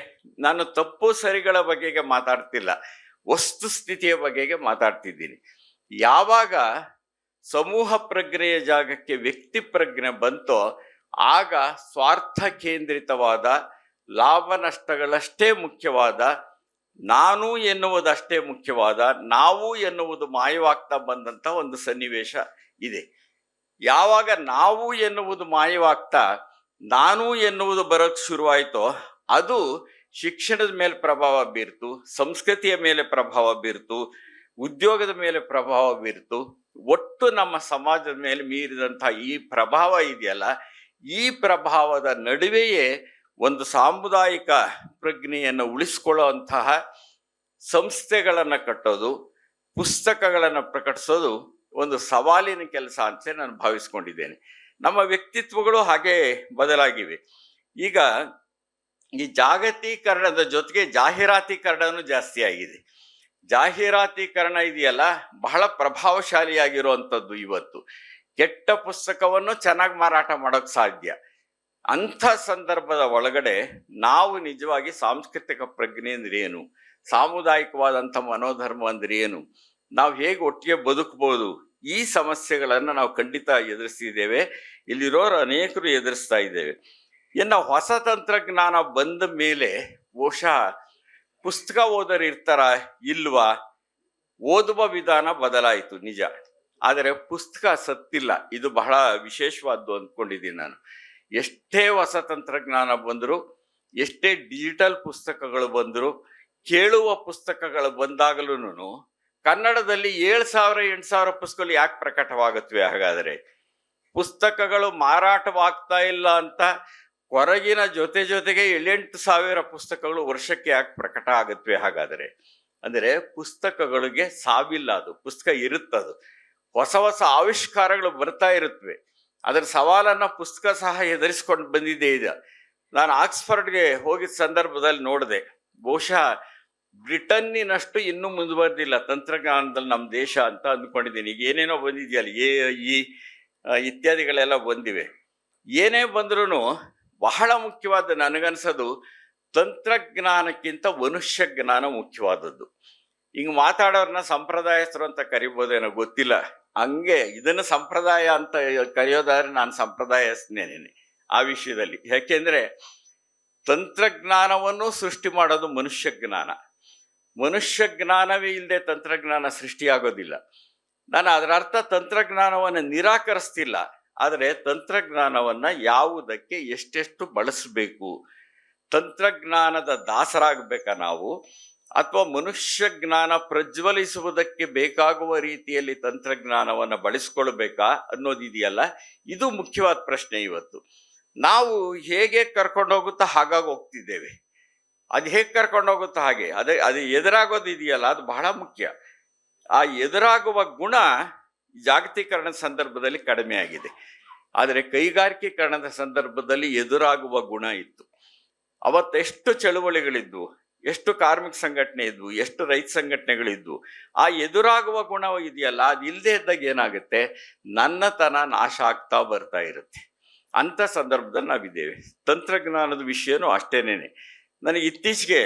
ನಾನು ತಪ್ಪು ಸರಿಗಳ ಬಗೆಗೆ ಮಾತಾಡ್ತಿಲ್ಲ, ವಸ್ತುಸ್ಥಿತಿಯ ಬಗೆಗೆ ಮಾತಾಡ್ತಿದ್ದೀನಿ. ಯಾವಾಗ ಸಮೂಹ ಪ್ರಜ್ಞೆಯ ಜಾಗಕ್ಕೆ ವ್ಯಕ್ತಿ ಪ್ರಜ್ಞೆ ಬಂತೋ ಆಗ ಸ್ವಾರ್ಥ ಕೇಂದ್ರಿತವಾದ, ಲಾಭ ನಷ್ಟಗಳಷ್ಟೇ ಮುಖ್ಯವಾದ, ನಾನು ಎನ್ನುವುದಷ್ಟೇ ಮುಖ್ಯವಾದ, ನಾವು ಎನ್ನುವುದು ಮಾಯವಾಗ್ತಾ ಬಂದಂತ ಒಂದು ಸನ್ನಿವೇಶ ಇದೆ. ಯಾವಾಗ ನಾವು ಎನ್ನುವುದು ಮಾಯವಾಗ್ತಾ ನಾನು ಎನ್ನುವುದು ಬರೋಕ್ ಶುರುವಾಯಿತೋ ಅದು ಶಿಕ್ಷಣದ ಮೇಲೆ ಪ್ರಭಾವ ಬೀರ್ತು, ಸಂಸ್ಕೃತಿಯ ಮೇಲೆ ಪ್ರಭಾವ ಬೀರ್ತು, ಉದ್ಯೋಗದ ಮೇಲೆ ಪ್ರಭಾವ ಬೀರ್ತು. ಒಟ್ಟು ನಮ್ಮ ಸಮಾಜದ ಮೇಲೆ ಮೀರಿದಂತಹ ಈ ಪ್ರಭಾವ ಇದೆಯಲ್ಲ, ಈ ಪ್ರಭಾವದ ನಡುವೆಯೇ ಒಂದು ಸಾಮುದಾಯಿಕ ಪ್ರಜ್ಞೆಯನ್ನು ಉಳಿಸ್ಕೊಳ್ಳುವಂತಹ ಸಂಸ್ಥೆಗಳನ್ನು ಕಟ್ಟೋದು, ಪುಸ್ತಕಗಳನ್ನು ಪ್ರಕಟಿಸೋದು ಒಂದು ಸವಾಲಿನ ಕೆಲಸ ಅಂತ ನಾನು ಭಾವಿಸ್ಕೊಂಡಿದ್ದೇನೆ. ನಮ್ಮ ವ್ಯಕ್ತಿತ್ವಗಳು ಹಾಗೆ ಬದಲಾಗಿವೆ. ಈಗ ಈ ಜಾಗತೀಕರಣದ ಜೊತೆಗೆ ಜಾಹೀರಾತೀಕರಣನೂ ಜಾಸ್ತಿ ಆಗಿದೆ. ಜಾಹೀರಾತೀಕರಣ ಇದೆಯಲ್ಲ, ಬಹಳ ಪ್ರಭಾವಶಾಲಿಯಾಗಿರುವಂಥದ್ದು. ಇವತ್ತು ಕೆಟ್ಟ ಪುಸ್ತಕವನ್ನು ಚೆನ್ನಾಗಿ ಮಾರಾಟ ಮಾಡೋಕ್ಕೆ ಸಾಧ್ಯ. ಅಂಥ ಸಂದರ್ಭದ ಒಳಗಡೆ ನಾವು ನಿಜವಾಗಿ ಸಾಂಸ್ಕೃತಿಕ ಪ್ರಜ್ಞೆ ಅಂದ್ರೆ ಏನು, ಸಾಮುದಾಯಿಕವಾದಂಥ ಮನೋಧರ್ಮ ಅಂದ್ರೆ ಏನು, ನಾವು ಹೇಗೆ ಒಟ್ಟಿಗೆ ಬದುಕಬಹುದು, ಈ ಸಮಸ್ಯೆಗಳನ್ನು ನಾವು ಖಂಡಿತ ಎದುರಿಸ್ತಿದ್ದೇವೆ. ಇಲ್ಲಿರೋರು ಅನೇಕರು ಎದುರಿಸ್ತಾ ಇದ್ದೇವೆ. ಇನ್ನು ಹೊಸ ತಂತ್ರಜ್ಞಾನ ಬಂದ ಮೇಲೆ ಬಹುಶಃ ಪುಸ್ತಕ ಓದೋರು ಇರ್ತಾರ ಇಲ್ವಾ, ಓದುವ ವಿಧಾನ ಬದಲಾಯಿತು ನಿಜ, ಆದರೆ ಪುಸ್ತಕ ಸತ್ತಿಲ್ಲ. ಇದು ಬಹಳ ವಿಶೇಷವಾದ್ದು ಅಂದ್ಕೊಂಡಿದ್ದೀನಿ ನಾನು. ಎಷ್ಟೇ ಹೊಸ ತಂತ್ರಜ್ಞಾನ ಬಂದರೂ, ಎಷ್ಟೇ ಡಿಜಿಟಲ್ ಪುಸ್ತಕಗಳು ಬಂದರೂ, ಕೇಳುವ ಪುಸ್ತಕಗಳು ಬಂದಾಗಲೂ ಕನ್ನಡದಲ್ಲಿ 7,000 8,000 ಪುಸ್ತಕಗಳು ಯಾಕೆ ಪ್ರಕಟವಾಗುತ್ತವೆ? ಹಾಗಾದರೆ ಪುಸ್ತಕಗಳು ಮಾರಾಟವಾಗ್ತಾ ಇಲ್ಲ ಅಂತ ಹೊರಗಿನ ಜೊತೆಗೆ 7,000 ಪುಸ್ತಕಗಳು ವರ್ಷಕ್ಕೆ ಯಾಕೆ ಪ್ರಕಟ ಆಗುತ್ತವೆ? ಹಾಗಾದರೆ ಅಂದರೆ ಪುಸ್ತಕಗಳಿಗೆ ಸಾವಿಲ್ಲ, ಅದು ಪುಸ್ತಕ ಇರುತ್ತದು. ಹೊಸ ಹೊಸ ಆವಿಷ್ಕಾರಗಳು ಬರ್ತಾ ಇರುತ್ತವೆ. ಅದರ ಸವಾಲನ್ನು ಪುಸ್ತಕ ಸಹ ಎದುರಿಸ್ಕೊಂಡು ಬಂದಿದೆ. ಈಗ ನಾನು ಆಕ್ಸ್ಫರ್ಡ್ಗೆ ಹೋಗಿದ್ದ ಸಂದರ್ಭದಲ್ಲಿ ನೋಡಿದೆ, ಬಹುಶಃ ಬ್ರಿಟನ್ನಿನಷ್ಟು ಇನ್ನೂ ಮುಂದುವರೆದಿಲ್ಲ ತಂತ್ರಜ್ಞಾನದಲ್ಲಿ ನಮ್ಮ ದೇಶ ಅಂತ ಅಂದ್ಕೊಂಡಿದ್ದೀನಿ. ಈಗ ಏನೇನೋ ಬಂದಿದೆಯಲ್ಲ, AI ಇತ್ಯಾದಿಗಳೆಲ್ಲ ಬಂದಿವೆ. ಏನೇ ಬಂದ್ರೂ ಬಹಳ ಮುಖ್ಯವಾದ ನನಗನ್ಸೋದು ತಂತ್ರಜ್ಞಾನಕ್ಕಿಂತ ಮನುಷ್ಯ ಜ್ಞಾನ ಮುಖ್ಯವಾದದ್ದು. ಹಿಂಗೆ ಮಾತಾಡೋರನ್ನ ಸಂಪ್ರದಾಯಸ್ಥರು ಅಂತ ಕರಿಬೋದೇನೋ ಗೊತ್ತಿಲ್ಲ. ಹಂಗೆ ಇದನ್ನು ಸಂಪ್ರದಾಯ ಅಂತ ಕರೆಯೋದಾದ್ರೆ ನಾನು ಸಂಪ್ರದಾಯಸ್ಥನೇನೆ ಆ ವಿಷಯದಲ್ಲಿ. ಯಾಕೆಂದ್ರೆ ತಂತ್ರಜ್ಞಾನವನ್ನು ಸೃಷ್ಟಿ ಮಾಡೋದು ಮನುಷ್ಯ ಜ್ಞಾನ. ಮನುಷ್ಯ ಜ್ಞಾನವೇ ಇಲ್ಲದೆ ತಂತ್ರಜ್ಞಾನ ಸೃಷ್ಟಿಯಾಗೋದಿಲ್ಲ. ನಾನು ಅದರ ಅರ್ಥ ತಂತ್ರಜ್ಞಾನವನ್ನು ನಿರಾಕರಿಸ್ತಿಲ್ಲ, ಆದರೆ ತಂತ್ರಜ್ಞಾನವನ್ನು ಯಾವುದಕ್ಕೆ ಎಷ್ಟೆಷ್ಟು ಬಳಸಬೇಕು, ತಂತ್ರಜ್ಞಾನದ ದಾಸರಾಗಬೇಕಾ ನಾವು, ಅಥವಾ ಮನುಷ್ಯ ಜ್ಞಾನ ಪ್ರಜ್ವಲಿಸುವುದಕ್ಕೆ ಬೇಕಾಗುವ ರೀತಿಯಲ್ಲಿ ತಂತ್ರಜ್ಞಾನವನ್ನು ಬಳಸ್ಕೊಳ್ಬೇಕಾ ಅನ್ನೋದಿದೆಯಲ್ಲ, ಇದು ಮುಖ್ಯವಾದ ಪ್ರಶ್ನೆ. ಇವತ್ತು ನಾವು ಹೇಗೆ ಕರ್ಕೊಂಡೋಗುತ್ತಾ ಹಾಗಾಗಿ ಹೋಗ್ತಿದ್ದೇವೆ. ಅದು ಹೇಗೆ ಕರ್ಕೊಂಡೋಗುತ್ತೋ ಹಾಗೆ ಅದು ಎದುರಾಗೋದು ಇದೆಯಲ್ಲ, ಅದು ಬಹಳ ಮುಖ್ಯ. ಆ ಎದುರಾಗುವ ಗುಣ ಜಾಗತೀಕರಣದ ಸಂದರ್ಭದಲ್ಲಿ ಕಡಿಮೆ ಆಗಿದೆ. ಆದರೆ ಕೈಗಾರಿಕೀಕರಣದ ಸಂದರ್ಭದಲ್ಲಿ ಎದುರಾಗುವ ಗುಣ ಇತ್ತು. ಅವತ್ತೆಷ್ಟು ಚಳುವಳಿಗಳಿದ್ವು, ಎಷ್ಟು ಕಾರ್ಮಿಕ ಸಂಘಟನೆ ಇದ್ವು, ಎಷ್ಟು ರೈತ ಸಂಘಟನೆಗಳಿದ್ವು. ಆ ಎದುರಾಗುವ ಗುಣ ಇದೆಯಲ್ಲ, ಅದು ಇಲ್ಲದೆ ಇದ್ದಾಗ ಏನಾಗುತ್ತೆ, ನನ್ನತನ ನಾಶ ಆಗ್ತಾ ಬರ್ತಾ ಇರುತ್ತೆ. ಅಂಥ ಸಂದರ್ಭದಲ್ಲಿ ನಾವಿದ್ದೇವೆ. ತಂತ್ರಜ್ಞಾನದ ವಿಷಯನೂ ಅಷ್ಟೇನೇನೆ. ನನಗೆ ಇತ್ತೀಚೆಗೆ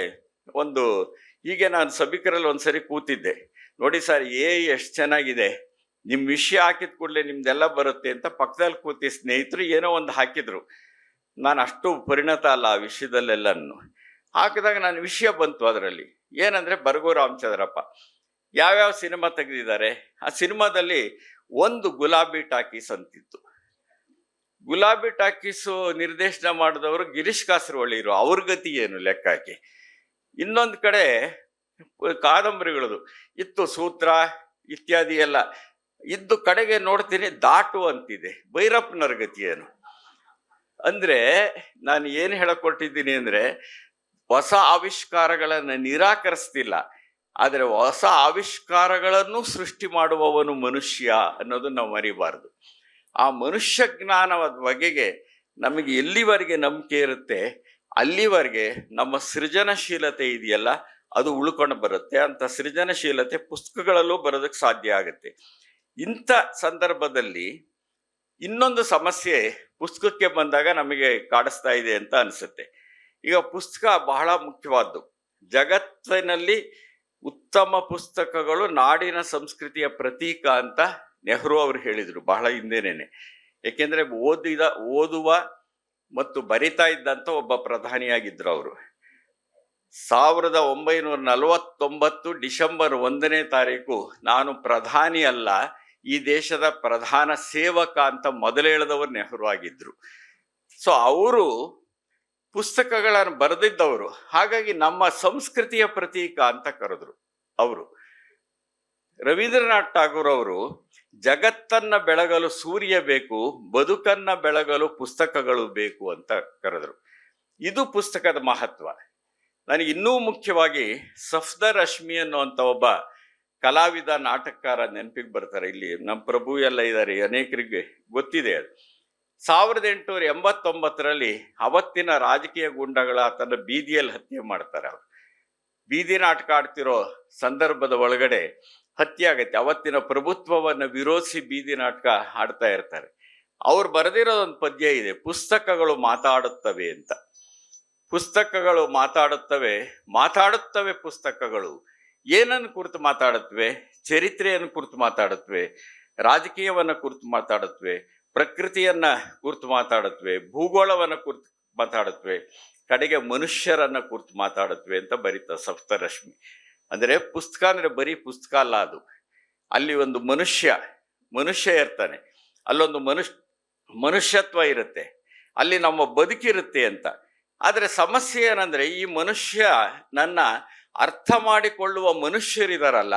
ಹೀಗೆ ನಾನು ಸಭಿಕರಲ್ಲಿ ಒಂದ್ಸರಿ ಕೂತಿದ್ದೆ. ನೋಡಿ ಸರ್, ಎಷ್ಟು ಚೆನ್ನಾಗಿದೆ, ನಿಮ್ಮ ವಿಷಯ ಹಾಕಿದ ಕೂಡಲೇ ನಿಮ್ದೆಲ್ಲ ಬರುತ್ತೆ ಅಂತ ಪಕ್ಕದಲ್ಲಿ ಕೂತಿ ಸ್ನೇಹಿತರು ಏನೋ ಒಂದು ಹಾಕಿದ್ರು. ನಾನು ಅಷ್ಟು ಪರಿಣತ ಅಲ್ಲ ಆ ವಿಷಯದಲ್ಲೆಲ್ಲನ್ನು. ಹಾಕಿದಾಗ ನನ್ನ ವಿಷಯ ಬಂತು. ಅದರಲ್ಲಿ ಏನಂದ್ರೆ ಬರಗೂರು ರಾಮಚಂದ್ರಪ್ಪ. ಯಾವ್ಯಾವ ಸಿನಿಮಾ ತೆಗೆದಿದ್ದಾರೆ. ಆ ಸಿನಿಮಾದಲ್ಲಿ ಒಂದು ಗುಲಾಬಿ ಟಾಕೀಸ್ ಅಂತಿತ್ತು. ಗುಲಾಬಿ ಟಾಕೀಸು ನಿರ್ದೇಶನ ಮಾಡಿದವರು ಗಿರೀಶ್ ಕಾಸರವಳ್ಳಿರು. ಅವ್ರ ಗತಿ ಏನು ಲೆಕ್ಕ ಹಾಕಿ. ಇನ್ನೊಂದು ಕಡೆ ಕಾದಂಬರಿಗಳದು ಇತ್ತು, ಸೂತ್ರ ಇತ್ಯಾದಿ ಎಲ್ಲ ಇದ್ದು ಕಡೆಗೆ ನೋಡ್ತೀನಿ ದಾಟು ಅಂತಿದೆ. ಭೈರಪ್ಪನವ್ರ ಗತಿ ಏನು ಅಂದ್ರೆ, ನಾನು ಏನು ಹೇಳಕೊಟ್ಟಿದ್ದೀನಿ ಅಂದ್ರೆ, ಹೊಸ ಆವಿಷ್ಕಾರಗಳನ್ನು ನಿರಾಕರಿಸ್ತಿಲ್ಲ, ಆದರೆ ಹೊಸ ಆವಿಷ್ಕಾರಗಳನ್ನು ಸೃಷ್ಟಿ ಮಾಡುವವನು ಮನುಷ್ಯ ಅನ್ನೋದನ್ನ ನಾವು ಮರಿಬಾರ್ದು. ಆ ಮನುಷ್ಯ ಜ್ಞಾನದ ಬಗೆಗೆ ನಮಗೆ ಎಲ್ಲಿವರೆಗೆ ನಂಬಿಕೆ ಇರುತ್ತೆ ಅಲ್ಲಿವರೆಗೆ ನಮ್ಮ ಸೃಜನಶೀಲತೆ ಇದೆಯಲ್ಲ ಅದು ಉಳ್ಕೊಂಡು ಬರುತ್ತೆ. ಅಂತ ಸೃಜನಶೀಲತೆ ಪುಸ್ತಕಗಳಲ್ಲೂ ಬರೋದಕ್ಕೆ ಸಾಧ್ಯ ಆಗುತ್ತೆ. ಇಂಥ ಸಂದರ್ಭದಲ್ಲಿ ಇನ್ನೊಂದು ಸಮಸ್ಯೆ ಪುಸ್ತಕಕ್ಕೆ ಬಂದಾಗ ನಮಗೆ ಕಾಡಿಸ್ತಾ ಇದೆ ಅಂತ ಅನಿಸುತ್ತೆ. ಈಗ ಪುಸ್ತಕ ಬಹಳ ಮುಖ್ಯವಾದ್ದು. ಜಗತ್ತಿನಲ್ಲಿ ಉತ್ತಮ ಪುಸ್ತಕಗಳು ನಾಡಿನ ಸಂಸ್ಕೃತಿಯ ಪ್ರತೀಕ ಅಂತ ನೆಹರು ಅವರು ಹೇಳಿದರು ಬಹಳ ಹಿಂದೆನೇನೆ. ಏಕೆಂದ್ರೆ ಓದುವ ಮತ್ತು ಬರಿತಾ ಇದ್ದಂತ ಒಬ್ಬ ಪ್ರಧಾನಿಯಾಗಿದ್ರು ಅವರು. 1949 ಡಿಸೆಂಬರ್ 1 ನಾನು ಪ್ರಧಾನಿ ಅಲ್ಲ, ಈ ದೇಶದ ಪ್ರಧಾನ ಸೇವಕ ಅಂತ ಮೊದಲೇಳದವರು ನೆಹರು ಆಗಿದ್ರು. ಸೊ ಅವರು ಪುಸ್ತಕಗಳನ್ನು ಬರೆದಿದ್ದವರು. ಹಾಗಾಗಿ ನಮ್ಮ ಸಂಸ್ಕೃತಿಯ ಪ್ರತೀಕ ಅಂತ ಕರೆದ್ರು ಅವರು. ರವೀಂದ್ರನಾಥ್ ಟಾಗೂರ್ ಅವರು ಜಗತ್ತನ್ನ ಬೆಳಗಲು ಸೂರ್ಯ ಬೇಕು, ಬದುಕನ್ನ ಬೆಳಗಲು ಪುಸ್ತಕಗಳು ಬೇಕು ಅಂತ ಕರೆದ್ರು. ಇದು ಪುಸ್ತಕದ ಮಹತ್ವ. ನನಗೆ ಇನ್ನೂ ಮುಖ್ಯವಾಗಿ ಸಫ್ದರ್ ರಶ್ಮಿ ಅನ್ನುವಂಥ ಒಬ್ಬ ಕಲಾವಿದ, ನಾಟಕಕಾರ ನೆನಪಿಗೆ ಬರ್ತಾರೆ. ಇಲ್ಲಿ ನಮ್ಮ ಪ್ರಭು ಎಲ್ಲ ಇದ್ದಾರೆ, ಅನೇಕರಿಗೆ ಗೊತ್ತಿದೆ ಅದು. 1889 ಅವತ್ತಿನ ರಾಜಕೀಯ ಗುಂಡಗಳ ಆತನ ಬೀದಿಯಲ್ಲಿ ಹತ್ಯೆ ಮಾಡ್ತಾರೆ. ಅವರು ಬೀದಿ ನಾಟಕ ಆಡ್ತಿರೋ ಸಂದರ್ಭದ ಒಳಗಡೆ ಹತ್ಯೆ ಆಗತ್ತೆ. ಅವತ್ತಿನ ಪ್ರಭುತ್ವವನ್ನು ವಿರೋಧಿಸಿ ಬೀದಿ ನಾಟಕ ಆಡ್ತಾ ಇರ್ತಾರೆ. ಅವ್ರು ಬರೆದಿರೋದೊಂದು ಪದ್ಯ ಇದೆ, ಪುಸ್ತಕಗಳು ಮಾತಾಡುತ್ತವೆ ಅಂತ. ಪುಸ್ತಕಗಳು ಮಾತಾಡುತ್ತವೆ ಪುಸ್ತಕಗಳು. ಏನನ್ನು ಕುರಿತು ಮಾತಾಡುತ್ತವೆ? ಚರಿತ್ರೆಯನ್ನು ಕುರಿತು ಮಾತಾಡುತ್ತವೆ, ರಾಜಕೀಯವನ್ನು ಕುರಿತು ಮಾತಾಡುತ್ತವೆ, ಪ್ರಕೃತಿಯನ್ನ ಕುರಿತು ಮಾತಾಡುತ್ತವೆ, ಭೂಗೋಳವನ್ನು ಕುರಿತು ಮಾತಾಡುತ್ತವೆ, ಕಡೆಗೆ ಮನುಷ್ಯರನ್ನ ಕುರಿತು ಮಾತಾಡುತ್ತವೆ ಅಂತ ಬರೀತ ಸಫ್ದರ್ ರಶ್ಮಿ. ಅಂದ್ರೆ ಪುಸ್ತಕ ಅಂದ್ರೆ ಬರೀ ಪುಸ್ತಕ ಅಲ್ಲ ಅದು. ಅಲ್ಲಿ ಒಂದು ಮನುಷ್ಯ ಇರ್ತಾನೆ, ಅಲ್ಲೊಂದು ಮನುಷ್ಯತ್ವ ಇರುತ್ತೆ, ಅಲ್ಲಿ ನಮ್ಮ ಬದುಕಿರುತ್ತೆ ಅಂತ. ಆದರೆ ಸಮಸ್ಯೆ ಏನಂದ್ರೆ, ಈ ಮನುಷ್ಯ ನನ್ನ ಅರ್ಥ ಮಾಡಿಕೊಳ್ಳುವ ಮನುಷ್ಯರಿದಾರಲ್ಲ,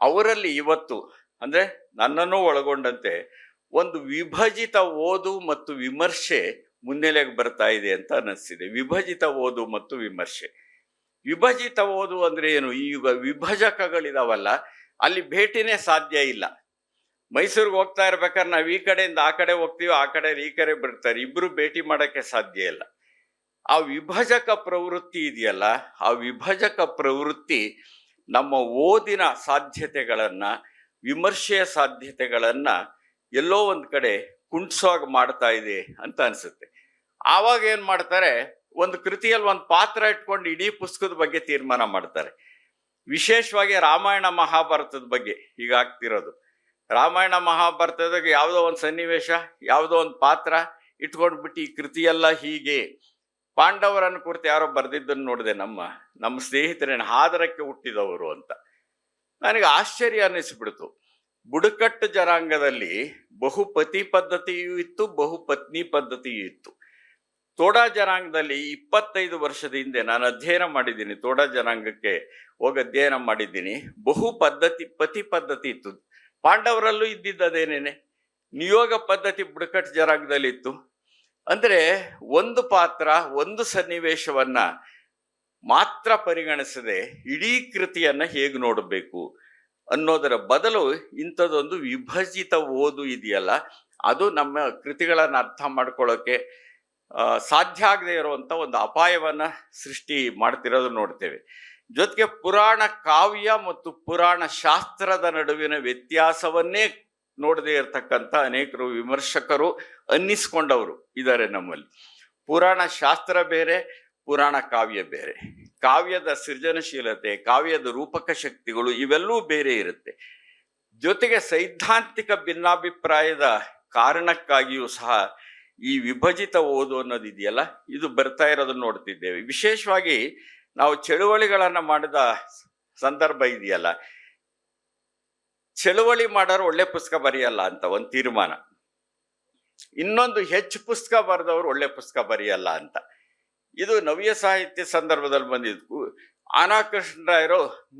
ಅವರಲ್ಲಿ ಇವತ್ತು ಅಂದ್ರೆ ನನ್ನನ್ನು ಒಳಗೊಂಡಂತೆ ಒಂದು ವಿಭಜಿತ ಓದು ಮತ್ತು ವಿಮರ್ಶೆ ಮುನ್ನೆಲೆಗೆ ಬರ್ತಾ ಇದೆ ಅಂತ ಅನ್ನಿಸ್ತಿದೆ. ವಿಭಜಿತ ಓದು ಮತ್ತು ವಿಮರ್ಶೆ. ವಿಭಜಿತ ಓದು ಅಂದ್ರೆ ಏನು? ಈಗ ವಿಭಜಕಗಳಿದಾವಲ್ಲ, ಅಲ್ಲಿ ಭೇಟಿನೇ ಸಾಧ್ಯ ಇಲ್ಲ. ಮೈಸೂರಿಗೆ ಹೋಗ್ತಾ ಇರ್ಬೇಕಾದ್ರೆ ನಾವು ಈ ಕಡೆಯಿಂದ ಆ ಕಡೆ ಹೋಗ್ತೀವಿ, ಆ ಕಡೆ ಈ ಕಡೆ ಬರ್ತಾರೆ, ಇಬ್ರು ಭೇಟಿ ಮಾಡೋಕ್ಕೆ ಸಾಧ್ಯ ಇಲ್ಲ. ಆ ವಿಭಜಕ ಪ್ರವೃತ್ತಿ ಇದೆಯಲ್ಲ, ಆ ವಿಭಜಕ ಪ್ರವೃತ್ತಿ ನಮ್ಮ ಓದಿನ ಸಾಧ್ಯತೆಗಳನ್ನ, ವಿಮರ್ಶೆಯ ಸಾಧ್ಯತೆಗಳನ್ನ ಎಲ್ಲೋ ಒಂದು ಕಡೆ ಕುಂಟ್ಸೋಗಿ ಮಾಡ್ತಾ ಇದೆ ಅಂತ ಅನ್ಸುತ್ತೆ. ಆವಾಗ ಏನ್ ಮಾಡ್ತಾರೆ, ಒಂದು ಕೃತಿಯಲ್ಲಿ ಒಂದು ಪಾತ್ರ ಇಟ್ಕೊಂಡು ಇಡೀ ಪುಸ್ತಕದ ಬಗ್ಗೆ ತೀರ್ಮಾನ ಮಾಡ್ತಾರೆ. ವಿಶೇಷವಾಗಿ ರಾಮಾಯಣ ಮಹಾಭಾರತದ ಬಗ್ಗೆ ಈಗ ಆಗ್ತಿರೋದು. ರಾಮಾಯಣ ಮಹಾಭಾರತದಾಗ ಯಾವುದೋ ಒಂದು ಸನ್ನಿವೇಶ, ಯಾವುದೋ ಒಂದು ಪಾತ್ರ ಇಟ್ಕೊಂಡ್ಬಿಟ್ಟು ಈ ಕೃತಿಯೆಲ್ಲ ಹೀಗೆ. ಪಾಂಡವರನ್ನು ಕುರಿತು ಯಾರೋ ಬರೆದಿದ್ದನ್ನು ನೋಡಿದೆ, ನಮ್ಮ ಸ್ನೇಹಿತರೇನು ಹಾದರಕ್ಕೆ ಹುಟ್ಟಿದವರು ಅಂತ. ನನಗೆ ಆಶ್ಚರ್ಯ ಅನ್ನಿಸ್ಬಿಡ್ತು. ಬುಡಕಟ್ಟು ಜನಾಂಗದಲ್ಲಿ ಬಹುಪತಿ ಪದ್ಧತಿಯೂ ಇತ್ತು, ಬಹುಪತ್ನಿ ಪದ್ಧತಿಯೂ ಇತ್ತು. ತೋಡಾ ಜನಾಂಗದಲ್ಲಿ 25 ವರ್ಷದ ಹಿಂದೆ ನಾನು ಅಧ್ಯಯನ ಮಾಡಿದ್ದೀನಿ, ತೋಡಾ ಜನಾಂಗಕ್ಕೆ ಹೋಗಿ ಅಧ್ಯಯನ ಮಾಡಿದ್ದೀನಿ. ಪತಿ ಪದ್ಧತಿ ಇತ್ತು. ಪಾಂಡವರಲ್ಲೂ ಇದ್ದಿದ್ದದೇನೇನೆ, ನಿಯೋಗ ಪದ್ಧತಿ ಬುಡಕಟ್ಟು ಜನಾಂಗದಲ್ಲಿ ಇತ್ತು. ಅಂದ್ರೆ ಒಂದು ಪಾತ್ರ, ಒಂದು ಸನ್ನಿವೇಶವನ್ನ ಮಾತ್ರ ಪರಿಗಣಿಸದೆ ಇಡೀ ಕೃತಿಯನ್ನ ಹೇಗೆ ನೋಡಬೇಕು ಅನ್ನೋದರ ಬದಲು ಇಂಥದ್ದೊಂದು ವಿಭಜಿತ ಓದು ಇದೆಯಲ್ಲ, ಅದು ನಮ್ಮ ಕೃತಿಗಳನ್ನು ಅರ್ಥ ಮಾಡ್ಕೊಳ್ಳೋಕೆ ಸಾಧ್ಯ ಆಗದೆ ಇರುವಂತ ಒಂದು ಅಪಾಯವನ್ನ ಸೃಷ್ಟಿ ಮಾಡ್ತಿರೋದು ನೋಡ್ತೇವೆ. ಜೊತೆಗೆ ಪುರಾಣ ಕಾವ್ಯ ಮತ್ತು ಪುರಾಣ ಶಾಸ್ತ್ರದ ನಡುವಿನ ವ್ಯತ್ಯಾಸವನ್ನೇ ನೋಡದೇ ಇರತಕ್ಕಂಥ ಅನೇಕರು ವಿಮರ್ಶಕರು ಅನ್ನಿಸ್ಕೊಂಡವರು ಇದ್ದಾರೆ ನಮ್ಮಲ್ಲಿ. ಪುರಾಣ ಶಾಸ್ತ್ರ ಬೇರೆ, ಪುರಾಣ ಕಾವ್ಯ ಬೇರೆ. ಕಾವ್ಯದ ಸೃಜನಶೀಲತೆ, ಕಾವ್ಯದ ರೂಪಕ ಶಕ್ತಿಗಳು ಇವೆಲ್ಲವೂ ಬೇರೆ ಇರುತ್ತೆ. ಜೊತೆಗೆ ಸೈದ್ಧಾಂತಿಕ ಭಿನ್ನಾಭಿಪ್ರಾಯದ ಕಾರಣಕ್ಕಾಗಿಯೂ ಸಹ ಈ ವಿಭಜಿತ ಓದು ಅನ್ನೋದು ಇದೆಯಲ್ಲ, ಇದು ಬರ್ತಾ ಇರೋದನ್ನ ನೋಡ್ತಿದ್ದೇವೆ. ವಿಶೇಷವಾಗಿ ನಾವು ಚಳುವಳಿಗಳನ್ನ ಮಾಡಿದ ಸಂದರ್ಭ ಇದೆಯಲ್ಲ, ಚಳವಳಿ ಮಾಡೋರು ಒಳ್ಳೆ ಪುಸ್ತಕ ಬರೆಯಲ್ಲ ಅಂತ ಒಂದು ತೀರ್ಮಾನ. ಇನ್ನೊಂದು, ಹೆಚ್ಚು ಪುಸ್ತಕ ಬರೆದವರು ಒಳ್ಳೆ ಪುಸ್ತಕ ಬರೆಯಲ್ಲ ಅಂತ. ಇದು ನವ್ಯ ಸಾಹಿತ್ಯ ಸಂದರ್ಭದಲ್ಲಿ ಬಂದಿದ್ದು. ಆನಾ ಕೃಷ್ಣರಾಯರು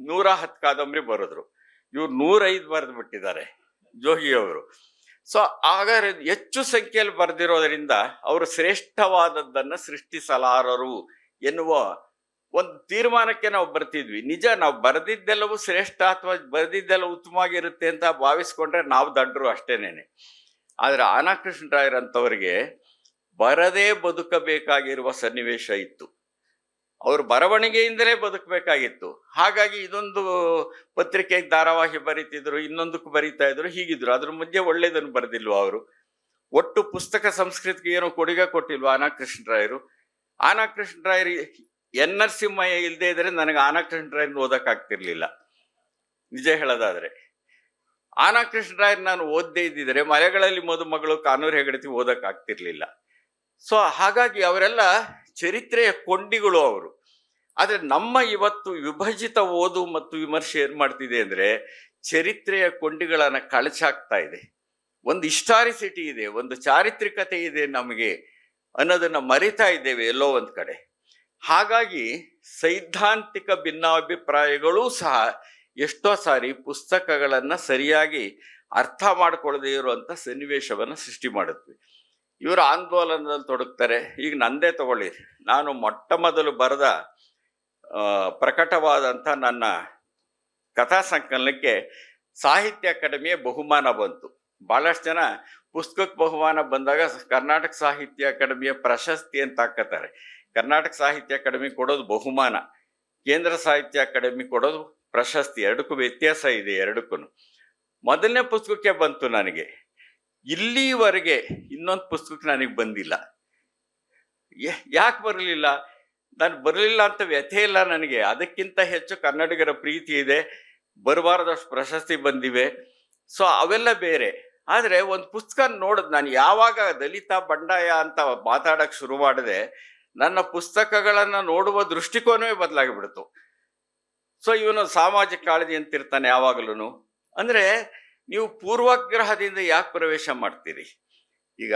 110 ಕಾದಂಬರಿ ಬರೆದ್ರು, ಇವ್ರು 105 ಬರೆದು ಬಿಟ್ಟಿದ್ದಾರೆ ಜೋಗಿಯವರು. ಸೊ ಹಾಗಾದ್ರೆ ಹೆಚ್ಚು ಸಂಖ್ಯೆಯಲ್ಲಿ ಬರೆದಿರೋದ್ರಿಂದ ಅವರು ಶ್ರೇಷ್ಠವಾದದ್ದನ್ನು ಸೃಷ್ಟಿಸಲಾರರು ಎನ್ನುವ ಒಂದು ತೀರ್ಮಾನಕ್ಕೆ ನಾವು ಬರ್ತಿದ್ವಿ. ನಿಜ, ನಾವು ಬರೆದಿದ್ದೆಲ್ಲವೂ ಶ್ರೇಷ್ಠ ಅಥವಾ ಬರೆದಿದ್ದೆಲ್ಲ ಉತ್ತಮವಾಗಿರುತ್ತೆ ಅಂತ ಭಾವಿಸ್ಕೊಂಡ್ರೆ ನಾವು ದಡ್ರು ಅಷ್ಟೇನೇನೆ. ಆದ್ರೆ ಆನಾ ಕೃಷ್ಣರಾಯರಂಥವ್ರಿಗೆ ಬರದೇ ಬದುಕಬೇಕಾಗಿರುವ ಸನ್ನಿವೇಶ ಇತ್ತು. ಅವರು ಬರವಣಿಗೆಯಿಂದಲೇ ಬದುಕಬೇಕಾಗಿತ್ತು. ಹಾಗಾಗಿ ಇದೊಂದು ಪತ್ರಿಕೆಗೆ ಧಾರಾವಾಹಿ ಬರೀತಿದ್ರು, ಇನ್ನೊಂದಕ್ಕೂ ಬರೀತಾ ಇದ್ರು, ಹೀಗಿದ್ರು. ಅದ್ರ ಮಧ್ಯೆ ಒಳ್ಳೇದನ್ನು ಬರೆದಿಲ್ವ ಅವರು? ಒಟ್ಟು ಪುಸ್ತಕ ಸಂಸ್ಕೃತಿಗೆ ಏನೋ ಕೊಡುಗೆ ಕೊಟ್ಟಿಲ್ವ ಆನಾ ಕೃಷ್ಣರಾಯರು? ಆನಾ ಕೃಷ್ಣರಾಯರು ಎನ್ ನರಸಿಂಹಯ್ಯ ಇಲ್ಲದೆ ಇದ್ರೆ ನನಗೆ ಆನಾ ಕೃಷ್ಣರಾಯರನ್ನ ಓದಕ್ಕಾಗ್ತಿರ್ಲಿಲ್ಲ, ನಿಜ ಹೇಳೋದಾದ್ರೆ. ಆನಾ ಕೃಷ್ಣರಾಯರ್ ನಾನು ಓದದೇ ಇದ್ದಿದ್ರೆ ಮಲೆಗಳಲ್ಲಿ ಮದುಮಗಳು ಕಾನೂರು ಹೆಗಡತಿ ಓದಕ್ಕಾಗ್ತಿರ್ಲಿಲ್ಲ. ಸೊ ಹಾಗಾಗಿ ಅವರೆಲ್ಲ ಚರಿತ್ರೆಯ ಕೊಂಡಿಗಳು ಅವರು. ಆದರೆ ನಮ್ಮ ಇವತ್ತು ವಿಭಜಿತ ಓದು ಮತ್ತು ವಿಮರ್ಶೆ ಏನ್ ಮಾಡ್ತಿದೆ ಅಂದ್ರೆ ಚರಿತ್ರೆಯ ಕೊಂಡಿಗಳನ್ನ ಕಳಚಾಕ್ತಾ ಇದೆ. ಒಂದು ಹಿಸ್ಟಾರಿಸಿಟಿ ಇದೆ, ಒಂದು ಚಾರಿತ್ರಿಕತೆ ಇದೆ ನಮಗೆ ಅನ್ನೋದನ್ನ ಮರಿತಾ ಇದ್ದೇವೆ ಎಲ್ಲೋ ಒಂದ್ ಕಡೆ. ಹಾಗಾಗಿ ಸೈದ್ಧಾಂತಿಕ ಭಿನ್ನಾಭಿಪ್ರಾಯಗಳೂ ಸಹ ಎಷ್ಟೋ ಸಾರಿ ಪುಸ್ತಕಗಳನ್ನ ಸರಿಯಾಗಿ ಅರ್ಥ ಮಾಡ್ಕೊಳ್ಳದೆ ಇರುವಂತ ಸನ್ನಿವೇಶವನ್ನ ಸೃಷ್ಟಿ ಮಾಡುತ್ತವೆ. ಇವರು ಆಂದೋಲನದಲ್ಲಿ ತೊಡಗ್ತಾರೆ. ಈಗ ನಂದೇ ತಗೊಳ್ಳಿ, ನಾನು ಮೊಟ್ಟ ಮೊದಲು ಬರೆದ ಪ್ರಕಟವಾದಂಥ ನನ್ನ ಕಥಾ ಸಂಕಲನಕ್ಕೆ ಸಾಹಿತ್ಯ ಅಕಾಡೆಮಿಯ ಬಹುಮಾನ ಬಂತು. ಬಹಳಷ್ಟು ಜನ ಪುಸ್ತಕಕ್ಕೆ ಬಹುಮಾನ ಬಂದಾಗ ಕರ್ನಾಟಕ ಸಾಹಿತ್ಯ ಅಕಾಡೆಮಿಯ ಪ್ರಶಸ್ತಿ ಅಂತ ಹಾಕತ್ತಾರೆ. ಕರ್ನಾಟಕ ಸಾಹಿತ್ಯ ಅಕಾಡೆಮಿ ಕೊಡೋದು ಬಹುಮಾನ, ಕೇಂದ್ರ ಸಾಹಿತ್ಯ ಅಕಾಡೆಮಿ ಕೊಡೋದು ಪ್ರಶಸ್ತಿ. ಎರಡಕ್ಕೂ ವ್ಯತ್ಯಾಸ ಇದೆ. ಎರಡಕ್ಕೂ ಮೊದಲನೇ ಪುಸ್ತಕಕ್ಕೆ ಬಂತು ನನಗೆ. ಇಲ್ಲಿವರೆಗೆ ಇನ್ನೊಂದು ಪುಸ್ತಕಕ್ಕೆ ನನಗೆ ಬಂದಿಲ್ಲ. ಯಾಕೆ ಬರಲಿಲ್ಲ? ನಾನು ಬರಲಿಲ್ಲ ಅಂತ ವ್ಯಥೆ ಇಲ್ಲ ನನಗೆ. ಅದಕ್ಕಿಂತ ಹೆಚ್ಚು ಕನ್ನಡಿಗರ ಪ್ರೀತಿ ಇದೆ, ಬರಬಾರದಷ್ಟು ಪ್ರಶಸ್ತಿ ಬಂದಿವೆ. ಸೊ ಅವೆಲ್ಲ ಬೇರೆ. ಆದರೆ ಒಂದು ಪುಸ್ತಕ ನೋಡಿದ್ ನಾನು ಯಾವಾಗ ದಲಿತ ಬಂಡಾಯ ಅಂತ ಮಾತಾಡಕ್ಕೆ ಶುರು ಮಾಡಿದೆ, ನನ್ನ ಪುಸ್ತಕಗಳನ್ನು ನೋಡುವ ದೃಷ್ಟಿಕೋನವೇ ಬದಲಾಗಿಬಿಡ್ತು. ಸೊ ಇವನು ಸಾಮಾಜಿಕ ಕಾಳಜಿ ಅಂತಿರ್ತಾನೆ ಯಾವಾಗಲೂ. ಅಂದರೆ ನೀವು ಪೂರ್ವಗ್ರಹದಿಂದ ಯಾಕೆ ಪ್ರವೇಶ ಮಾಡ್ತೀರಿ? ಈಗ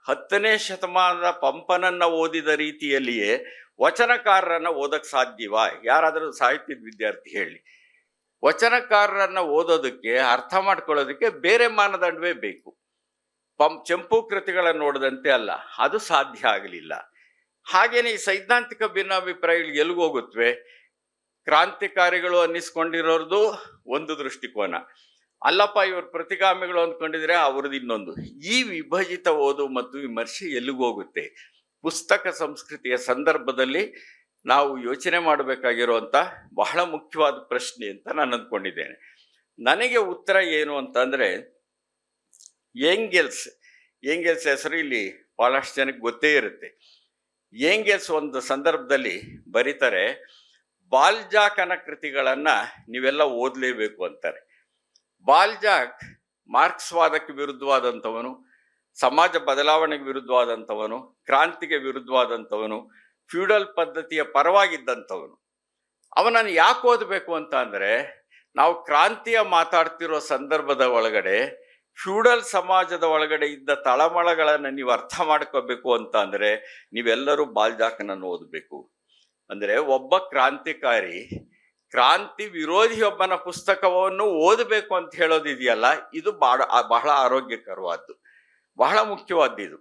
10ನೇ ಶತಮಾನದ ಪಂಪನನ್ನ ಓದಿದ ರೀತಿಯಲ್ಲಿಯೇ ವಚನಕಾರರನ್ನ ಓದಕ್ಕೆ ಸಾಧ್ಯವಾ? ಯಾರಾದರೂ ಸಾಹಿತ್ಯದ ವಿದ್ಯಾರ್ಥಿ ಹೇಳಿ. ವಚನಕಾರರನ್ನ ಓದೋದಕ್ಕೆ, ಅರ್ಥ ಮಾಡ್ಕೊಳ್ಳೋದಕ್ಕೆ ಬೇರೆ ಮಾನದಂಡವೇ ಬೇಕು. ಚಂಪು ಕೃತಿಗಳನ್ನು ನೋಡಿದಂತೆ ಅಲ್ಲ, ಅದು ಸಾಧ್ಯ ಆಗಲಿಲ್ಲ. ಹಾಗೇನೆ ಈ ಸೈದ್ಧಾಂತಿಕ ಭಿನ್ನಾಭಿಪ್ರಾಯಗಳು ಎಲ್ಲಿಗೋಗುತ್ತವೆ? ಕ್ರಾಂತಿಕಾರಿಗಳು ಅನ್ನಿಸ್ಕೊಂಡಿರೋರ್ದು ಒಂದು ದೃಷ್ಟಿಕೋನ, ಅಲ್ಲಪ್ಪ ಇವರು ಪ್ರತಿಗಾಮಿಗಳು ಅಂದ್ಕೊಂಡಿದ್ರೆ ಅವ್ರದ್ದು ಇನ್ನೊಂದು. ಈ ವಿಭಜಿತ ಓದು ಮತ್ತು ವಿಮರ್ಶೆ ಎಲ್ಲಿಗೋಗುತ್ತೆ? ಪುಸ್ತಕ ಸಂಸ್ಕೃತಿಯ ಸಂದರ್ಭದಲ್ಲಿ ನಾವು ಯೋಚನೆ ಮಾಡಬೇಕಾಗಿರುವಂಥ ಬಹಳ ಮುಖ್ಯವಾದ ಪ್ರಶ್ನೆ ಅಂತ ನಾನು ಅಂದ್ಕೊಂಡಿದ್ದೇನೆ. ನನಗೆ ಉತ್ತರ ಏನು ಅಂತಂದರೆ, ಏಂಗೆಲ್ಸ್ ಹೆಸರು ಇಲ್ಲಿ ಬಹಳಷ್ಟು ಜನಕ್ಕೆ ಗೊತ್ತೇ ಇರುತ್ತೆ. ಏಂಗೆಲ್ಸ್ ಒಂದು ಸಂದರ್ಭದಲ್ಲಿ ಬರೀತಾರೆ, ಬಾಲ್ಜಾಕನ ಕೃತಿಗಳನ್ನು ನೀವೆಲ್ಲ ಓದಲೇಬೇಕು ಅಂತಾರೆ. ಬಾಲ್ಜಾಕ್ ಮಾರ್ಕ್ಸ್ವಾದಕ್ಕೆ ವಿರುದ್ಧವಾದಂಥವನು, ಸಮಾಜ ಬದಲಾವಣೆಗೆ ವಿರುದ್ಧವಾದಂಥವನು, ಕ್ರಾಂತಿಗೆ ವಿರುದ್ಧವಾದಂಥವನು, ಫ್ಯೂಡಲ್ ಪದ್ಧತಿಯ ಪರವಾಗಿದ್ದಂಥವನು. ಅವನನ್ನು ಯಾಕೆ ಓದಬೇಕು ಅಂತ ಅಂದರೆ, ನಾವು ಕ್ರಾಂತಿಯ ಮಾತಾಡ್ತಿರೋ ಸಂದರ್ಭದ ಒಳಗಡೆ ಫ್ಯೂಡಲ್ ಸಮಾಜದ ಒಳಗಡೆ ಇದ್ದ ತಳಮಳಗಳನ್ನು ನೀವು ಅರ್ಥ ಮಾಡ್ಕೋಬೇಕು ಅಂತ ಅಂದರೆ ನೀವೆಲ್ಲರೂ ಬಾಲ್ಜಾಕನನ್ನು ಓದಬೇಕು. ಅಂದರೆ ಒಬ್ಬ ಕ್ರಾಂತಿಕಾರಿ ಕ್ರಾಂತಿ ವಿರೋಧಿಯೊಬ್ಬನ ಪುಸ್ತಕವನ್ನು ಓದಬೇಕು ಅಂತ ಹೇಳೋದಿದೆಯಲ್ಲ, ಇದು ಬಹಳ ಆರೋಗ್ಯಕರವಾದ್ದು, ಬಹಳ ಮುಖ್ಯವಾದ್ದು. ಇದು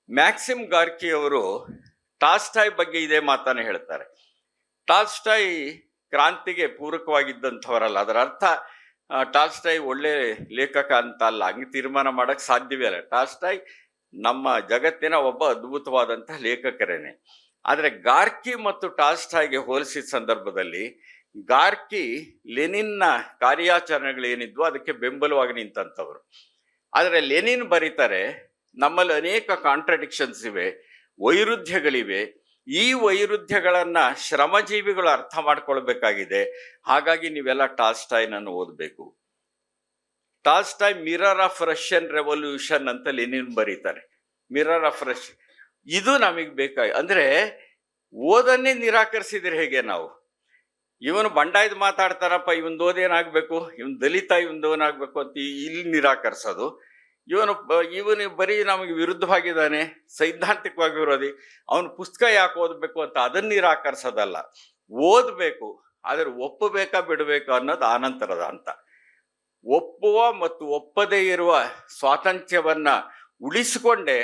ಮ್ಯಾಕ್ಸಿಮ್ ಗಾರ್ಕಿ ಅವರು ಟಾಲ್ಸ್ಟಾಯ್ ಬಗ್ಗೆ ಇದೇ ಮಾತನ್ನು ಹೇಳ್ತಾರೆ. ಟಾಲ್ಸ್ಟಾಯ್ ಕ್ರಾಂತಿಗೆ ಪೂರಕವಾಗಿದ್ದಂಥವರಲ್ಲ. ಅದರ ಅರ್ಥ ಟಾಲ್ಸ್ಟಾಯ್ ಒಳ್ಳೆ ಲೇಖಕ ಅಂತ ಅಲ್ಲ, ಹಂಗೆ ತೀರ್ಮಾನ ಮಾಡಕ್ಕೆ ಸಾಧ್ಯವೇ ಅಲ್ಲ. ಟಾಲ್ಸ್ಟಾಯ್ ನಮ್ಮ ಜಗತ್ತಿನ ಒಬ್ಬ ಅದ್ಭುತವಾದಂತಹ ಲೇಖಕರೇನೆ. ಆದರೆ ಗಾರ್ಕಿ ಮತ್ತು ಟಾಲ್ಸ್ಟಾಯ್ಗೆ ಹೋಲಿಸಿದ ಸಂದರ್ಭದಲ್ಲಿ ಗಾರ್ಕಿ ಲೆನಿನ್ನ ಕಾರ್ಯಾಚರಣೆಗಳೇನಿದ್ವು ಅದಕ್ಕೆ ಬೆಂಬಲವಾಗಿ ನಿಂತಂಥವ್ರು. ಆದರೆ ಲೆನಿನ್ ಬರೀತಾರೆ, ನಮ್ಮಲ್ಲಿ ಅನೇಕ ಕಾಂಟ್ರಡಿಕ್ಷನ್ಸ್ ಇವೆ, ವೈರುಧ್ಯಗಳಿವೆ. ಈ ವೈರುಧ್ಯಗಳನ್ನ ಶ್ರಮಜೀವಿಗಳು ಅರ್ಥ ಮಾಡ್ಕೊಳ್ಬೇಕಾಗಿದೆ. ಹಾಗಾಗಿ ನೀವೆಲ್ಲ ಟಾಲ್ಸ್ಟಾಯ್ನನ್ನು ಓದಬೇಕು. Tolstoy mirror of Russian revolution ಅಂತ ಲೆನಿನ್ ಬರೀತಾರೆ. ಮಿರರ್ ಆಫ್ ರಷ್ಯನ್, ಇದು ನಮಗೆ ಬೇಕಾಗಿ. ಅಂದರೆ ಓದನ್ನೇ ನಿರಾಕರಿಸಿದ್ರೆ ಹೇಗೆ ನಾವು? ಇವನು ಬಂಡಾಯ್ದು ಮಾತಾಡ್ತಾರಪ್ಪ, ಇವನ್ ಓದೇನಾಗ್ಬೇಕು, ಇವನ್ ದಲಿತ, ಇವನ್ ಓನಾಗ್ಬೇಕು ಅಂತ ಇಲ್ಲಿ ನಿರಾಕರಿಸೋದು. ಇವನು ಬರೀ ನಮಗೆ ವಿರುದ್ಧವಾಗಿದ್ದಾನೆ, ಸೈದ್ಧಾಂತಿಕವಾಗಿ ವಿರೋಧಿ, ಅವನು ಪುಸ್ತಕ ಯಾಕೆ ಓದಬೇಕು ಅಂತ ಅದನ್ನ ನಿರಾಕರಿಸೋದಲ್ಲ. ಓದಬೇಕು, ಆದ್ರೆ ಒಪ್ಪಬೇಕಾ ಬಿಡಬೇಕಾ ಅನ್ನೋದು ಆನಂತರದ ಹಂತ. ಒಪ್ಪುವ ಮತ್ತು ಒಪ್ಪದೇ ಇರುವ ಸ್ವಾತಂತ್ರ್ಯವನ್ನ ಉಳಿಸಿಕೊಂಡೇ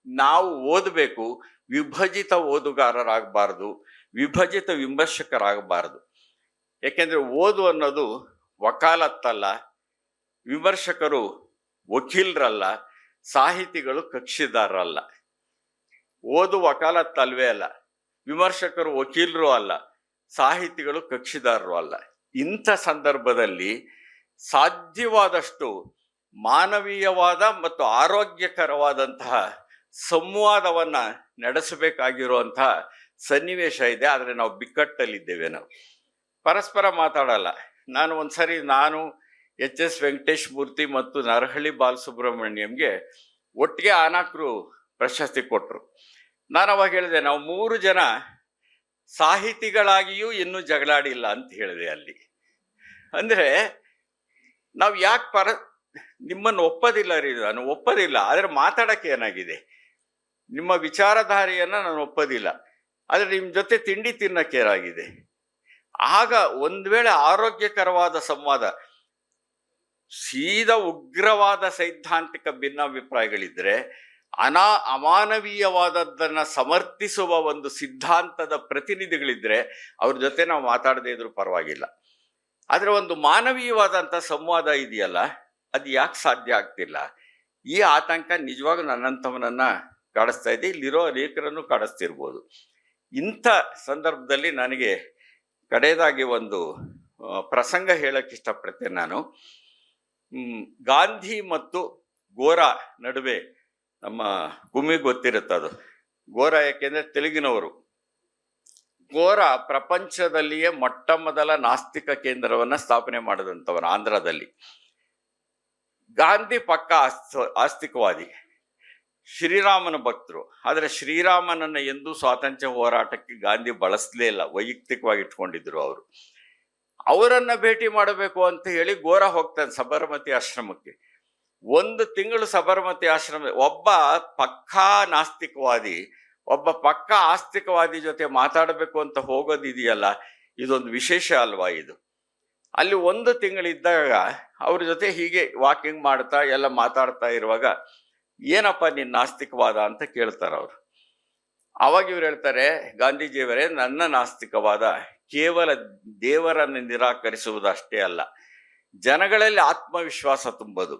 ನಾವು ಓದಬೇಕು. ವಿಭಜಿತ ಓದುಗಾರರಾಗಬಾರ್ದು, ವಿಭಜಿತ ವಿಮರ್ಶಕರಾಗಬಾರದು. ಯಾಕೆಂದ್ರೆ ಓದು ಅನ್ನೋದು ವಕಾಲತ್ತಲ್ಲ, ವಿಮರ್ಶಕರು ವಕೀಲರಲ್ಲ, ಸಾಹಿತಿಗಳು ಕಕ್ಷಿದಾರರಲ್ಲ. ಓದು ವಕಾಲತ್ತಲ್ವೇ ಅಲ್ಲ, ವಿಮರ್ಶಕರು ವಕೀಲರು ಅಲ್ಲ, ಸಾಹಿತಿಗಳು ಕಕ್ಷಿದಾರರು ಅಲ್ಲ. ಇಂಥ ಸಂದರ್ಭದಲ್ಲಿ ಸಾಧ್ಯವಾದಷ್ಟು ಮಾನವೀಯವಾದ ಮತ್ತು ಆರೋಗ್ಯಕರವಾದಂತಹ ಸಂವಾದವನ್ನ ನಡೆಸಬೇಕಾಗಿರುವಂತಹ ಸನ್ನಿವೇಶ ಇದೆ. ಆದರೆ ನಾವು ಬಿಕ್ಕಟ್ಟಲ್ಲಿದ್ದೇವೆ. ನಾವು ಪರಸ್ಪರ ಮಾತಾಡಲ್ಲ. ನಾನು ಎಚ್.ಎಸ್. ವೆಂಕಟೇಶ್ ಮೂರ್ತಿ ಮತ್ತು ನರಹಳ್ಳಿ ಬಾಲಸುಬ್ರಹ್ಮಣ್ಯಂಗೆ ಒಟ್ಟಿಗೆ ಆನಾಕ್ರು ಪ್ರಶಸ್ತಿ ಕೊಟ್ಟರು. ನಾನು ಅವಾಗ ಹೇಳಿದೆ, ನಾವು 3 ಜನ ಸಾಹಿತಿಗಳಾಗಿಯೂ ಇನ್ನೂ ಜಗಳಾಡಿಲ್ಲ ಅಂತ ಹೇಳಿದೆ ಅಲ್ಲಿ. ಅಂದ್ರೆ ನಾವು ಯಾಕೆ ನಿಮ್ಮನ್ನು ಒಪ್ಪೋದಿಲ್ಲ ರೀ, ನಾನು ಒಪ್ಪೋದಿಲ್ಲ, ಆದರೆ ಮಾತಾಡಕ್ಕೆ ಏನಾಗಿದೆ, ನಿಮ್ಮ ವಿಚಾರಧಾರೆಯನ್ನ ನಾನು ಒಪ್ಪೋದಿಲ್ಲ, ಆದರೆ ನಿಮ್ಮ ಜೊತೆ ತಿಂಡಿ ತಿನ್ನಕ್ಕೆ ಏನಾಗಿದೆ. ಆಗ ಒಂದ್ ವೇಳೆ ಆರೋಗ್ಯಕರವಾದ ಸಂವಾದ, ಸೀದಾ ಉಗ್ರವಾದ ಸೈದ್ಧಾಂತಿಕ ಭಿನ್ನಾಭಿಪ್ರಾಯಗಳಿದ್ರೆ, ಅಮಾನವೀಯವಾದದ್ದನ್ನ ಸಮರ್ಥಿಸುವ ಒಂದು ಸಿದ್ಧಾಂತದ ಪ್ರತಿನಿಧಿಗಳಿದ್ರೆ ಅವ್ರ ಜೊತೆ ನಾವು ಮಾತಾಡದೇ ಇದ್ರೂ ಪರವಾಗಿಲ್ಲ. ಆದ್ರೆ ಒಂದು ಮಾನವೀಯವಾದಂಥ ಸಂವಾದ ಇದೆಯಲ್ಲ, ಅದು ಯಾಕೆ ಸಾಧ್ಯ ಆಗ್ತಿಲ್ಲ? ಈ ಆತಂಕ ನಿಜವಾಗೂ ನನ್ನಂಥವನನ್ನ ಕಾಡಿಸ್ತಾ ಇದೆ, ಇಲ್ಲಿರೋ ಅನೇಕರನ್ನು ಕಾಡಿಸ್ತಿರ್ಬೋದು. ಇಂಥ ಸಂದರ್ಭದಲ್ಲಿ ನನಗೆ ಕಡೆಯದಾಗಿ ಒಂದು ಪ್ರಸಂಗ ಹೇಳಕ್ಕೆ ಇಷ್ಟಪಡ್ತೇನೆ. ನಾನು ಗಾಂಧಿ ಮತ್ತು ಗೋರಾ ನಡುವೆ, ನಮ್ಮ ಗುಮ್ಮಿಗೆ ಗೊತ್ತಿರುತ್ತದು, ಗೋರಾ ಯಾಕೆಂದ್ರೆ ತೆಲುಗಿನವರು. ಗೋರಾ ಪ್ರಪಂಚದಲ್ಲಿಯೇ ಮೊಟ್ಟ ಮೊದಲ ನಾಸ್ತಿಕ ಕೇಂದ್ರವನ್ನ ಸ್ಥಾಪನೆ ಮಾಡಿದಂಥವನು ಆಂಧ್ರದಲ್ಲಿ. ಗಾಂಧಿ ಪಕ್ಕ ಆಸ್ತಿಕವಾದಿ, ಶ್ರೀರಾಮನ ಭಕ್ತರು. ಆದರೆ ಶ್ರೀರಾಮನನ್ನ ಎಂದೂ ಸ್ವಾತಂತ್ರ್ಯ ಹೋರಾಟಕ್ಕೆ ಗಾಂಧಿ ಬಳಸಲೇ ಇಲ್ಲ, ವೈಯಕ್ತಿಕವಾಗಿ ಇಟ್ಕೊಂಡಿದ್ರು ಅವರು. ಅವರನ್ನ ಭೇಟಿ ಮಾಡಬೇಕು ಅಂತ ಹೇಳಿ ಗೋರಾ ಹೋಗ್ತಾನೆ ಸಬರಮತಿ ಆಶ್ರಮಕ್ಕೆ. 1 ತಿಂಗಳು ಸಬರಮತಿ ಆಶ್ರಮ, ಒಬ್ಬ ಪಕ್ಕಾ ನಾಸ್ತಿಕವಾದಿ ಒಬ್ಬ ಪಕ್ಕಾ ಆಸ್ತಿಕವಾದಿ ಜೊತೆ ಮಾತಾಡಬೇಕು ಅಂತ ಹೋಗೋದಿದೆಯಲ್ಲ, ಇದೊಂದು ವಿಶೇಷ ಅಲ್ವಾ ಇದು. ಅಲ್ಲಿ 1 ತಿಂಗಳಿದ್ದಾಗ ಅವ್ರ ಜೊತೆ ಹೀಗೆ ವಾಕಿಂಗ್ ಮಾಡ್ತಾ ಎಲ್ಲ ಮಾತಾಡ್ತಾ ಇರುವಾಗ, ಏನಪ್ಪ ನಿನ್ನ ನಾಸ್ತಿಕವಾದ ಅಂತ ಕೇಳ್ತಾರೆ ಅವರು. ಅವಾಗ ಇವ್ರು ಹೇಳ್ತಾರೆ, ಗಾಂಧೀಜಿಯವರೇ, ನನ್ನ ನಾಸ್ತಿಕವಾದ ಕೇವಲ ದೇವರನ್ನು ನಿರಾಕರಿಸುವುದಷ್ಟೇ ಅಲ್ಲ, ಜನಗಳಲ್ಲಿ ಆತ್ಮವಿಶ್ವಾಸ ತುಂಬೋದು.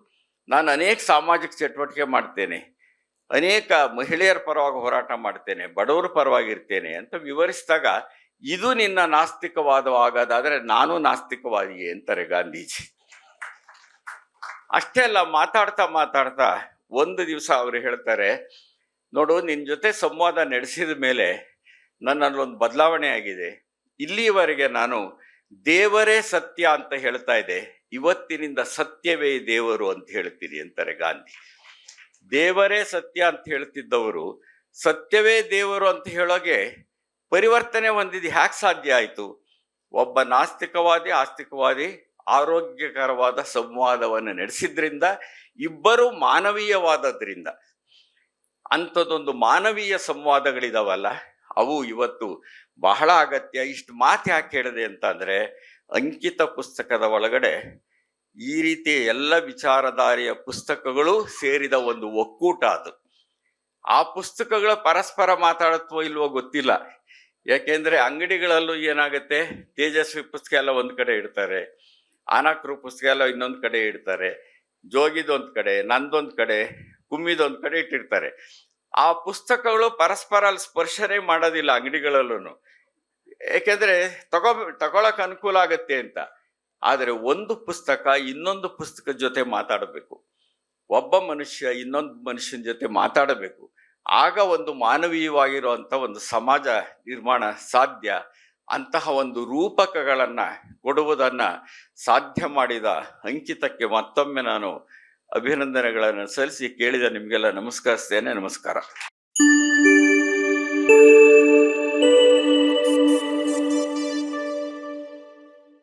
ನಾನು ಅನೇಕ ಸಾಮಾಜಿಕ ಚಟುವಟಿಕೆ ಮಾಡ್ತೇನೆ, ಅನೇಕ ಮಹಿಳೆಯರ ಪರವಾಗಿ ಹೋರಾಟ ಮಾಡ್ತೇನೆ, ಬಡವರ ಪರವಾಗಿರ್ತೇನೆ ಅಂತ ವಿವರಿಸಿದಾಗ, ಇದು ನಿನ್ನ ನಾಸ್ತಿಕವಾದವಾಗದಾದ್ರೆ ನಾನು ನಾಸ್ತಿಕವಾದಿಯೇ ಅಂತಾರೆ ಗಾಂಧೀಜಿ. ಅಷ್ಟೇ ಅಲ್ಲ, ಮಾತಾಡ್ತಾ ಒಂದು ದಿವಸ ಅವರು ಹೇಳ್ತಾರೆ, ನೋಡು, ನಿನ್ನ ಜೊತೆ ಸಂವಾದ ನಡೆಸಿದ ಮೇಲೆ ನನ್ನಲ್ಲೊಂದು ಬದಲಾವಣೆ ಆಗಿದೆ. ಇಲ್ಲಿಯವರೆಗೆ ನಾನು ದೇವರೇ ಸತ್ಯ ಅಂತ ಹೇಳ್ತಾ ಇದ್ದೆ, ಇವತ್ತಿನಿಂದ ಸತ್ಯವೇ ದೇವರು ಅಂತ ಹೇಳ್ತೀನಿ ಅಂತಾರೆ ಗಾಂಧಿ. ದೇವರೇ ಸತ್ಯ ಅಂತ ಹೇಳ್ತಿದ್ದವರು ಸತ್ಯವೇ ದೇವರು ಅಂತ ಹೇಳೋಗೆ ಪರಿವರ್ತನೆ ಹೊಂದಿದ್ದು ಹ್ಯಾಕ್ ಸಾಧ್ಯ ಆಯಿತು? ಒಬ್ಬ ನಾಸ್ತಿಕವಾದಿ ಆಸ್ತಿಕವಾದಿ ಆರೋಗ್ಯಕರವಾದ ಸಂವಾದವನ್ನು ನಡೆಸಿದ್ರಿಂದ, ಇಬ್ಬರು ಮಾನವೀಯವಾದದ್ರಿಂದ. ಅಂಥದ್ದೊಂದು ಮಾನವೀಯ ಸಂವಾದಗಳಿದಾವಲ್ಲ, ಅವು ಇವತ್ತು ಬಹಳ ಅಗತ್ಯ. ಇಷ್ಟು ಮಾತು ಯಾಕೆ ಹೇಳಿದೆ ಅಂತ ಅಂದ್ರೆ, ಅಂಕಿತ ಪುಸ್ತಕದ ಒಳಗಡೆ ಈ ರೀತಿ ಎಲ್ಲ ವಿಚಾರಧಾರೆಯ ಪುಸ್ತಕಗಳು ಸೇರಿದ ಒಂದು ಒಕ್ಕೂಟ ಅದು. ಆ ಪುಸ್ತಕಗಳ ಪರಸ್ಪರ ಮಾತಾಡತ್ವೋ ಇಲ್ವೋ ಗೊತ್ತಿಲ್ಲ. ಯಾಕೆಂದ್ರೆ ಅಂಗಡಿಗಳಲ್ಲೂ ಏನಾಗುತ್ತೆ, ತೇಜಸ್ವಿ ಪುಸ್ತಕ ಎಲ್ಲ ಒಂದ್ ಕಡೆ ಇಡ್ತಾರೆ, ಆನಾಕ್ರು ಪುಸ್ತಕ ಎಲ್ಲ ಇನ್ನೊಂದ್ ಕಡೆ ಇಡ್ತಾರೆ, ಜೋಗಿದೊಂದ್ ಕಡೆ, ನಂದೊಂದ್ ಕಡೆ, ಕುಮ್ಮಿದೊಂದ್ ಕಡೆ ಇಟ್ಟಿರ್ತಾರೆ. ಆ ಪುಸ್ತಕಗಳು ಪರಸ್ಪರ ಅಲ್ಲಿ ಸ್ಪರ್ಶನೆ ಮಾಡೋದಿಲ್ಲ ಅಂಗಡಿಗಳಲ್ಲೂ, ಯಾಕೆಂದ್ರೆ ತಗೊಳಕ್ ಅನುಕೂಲ ಆಗತ್ತೆ ಅಂತ. ಆದರೆ ಒಂದು ಪುಸ್ತಕ ಇನ್ನೊಂದು ಪುಸ್ತಕದ ಜೊತೆ ಮಾತಾಡಬೇಕು, ಒಬ್ಬ ಮನುಷ್ಯ ಇನ್ನೊಂದು ಮನುಷ್ಯನ ಜೊತೆ ಮಾತಾಡಬೇಕು. ಆಗ ಒಂದು ಮಾನವೀಯವಾಗಿರುವಂಥ ಒಂದು ಸಮಾಜ ನಿರ್ಮಾಣ ಸಾಧ್ಯ. ಅಂತಹ ಒಂದು ರೂಪಕಗಳನ್ನ ಕೊಡುವುದನ್ನ ಸಾಧ್ಯ ಮಾಡಿದ ಅಂಕಿತಕ್ಕೆ ಮತ್ತೊಮ್ಮೆ ನಾನು ಅಭಿನಂದನೆಗಳನ್ನು ಸಲ್ಲಿಸಿ ಕೇಳಿದ ನಿಮಗೆಲ್ಲ ನಮಸ್ಕರಿಸ್ತೇನೆ. ನಮಸ್ಕಾರ.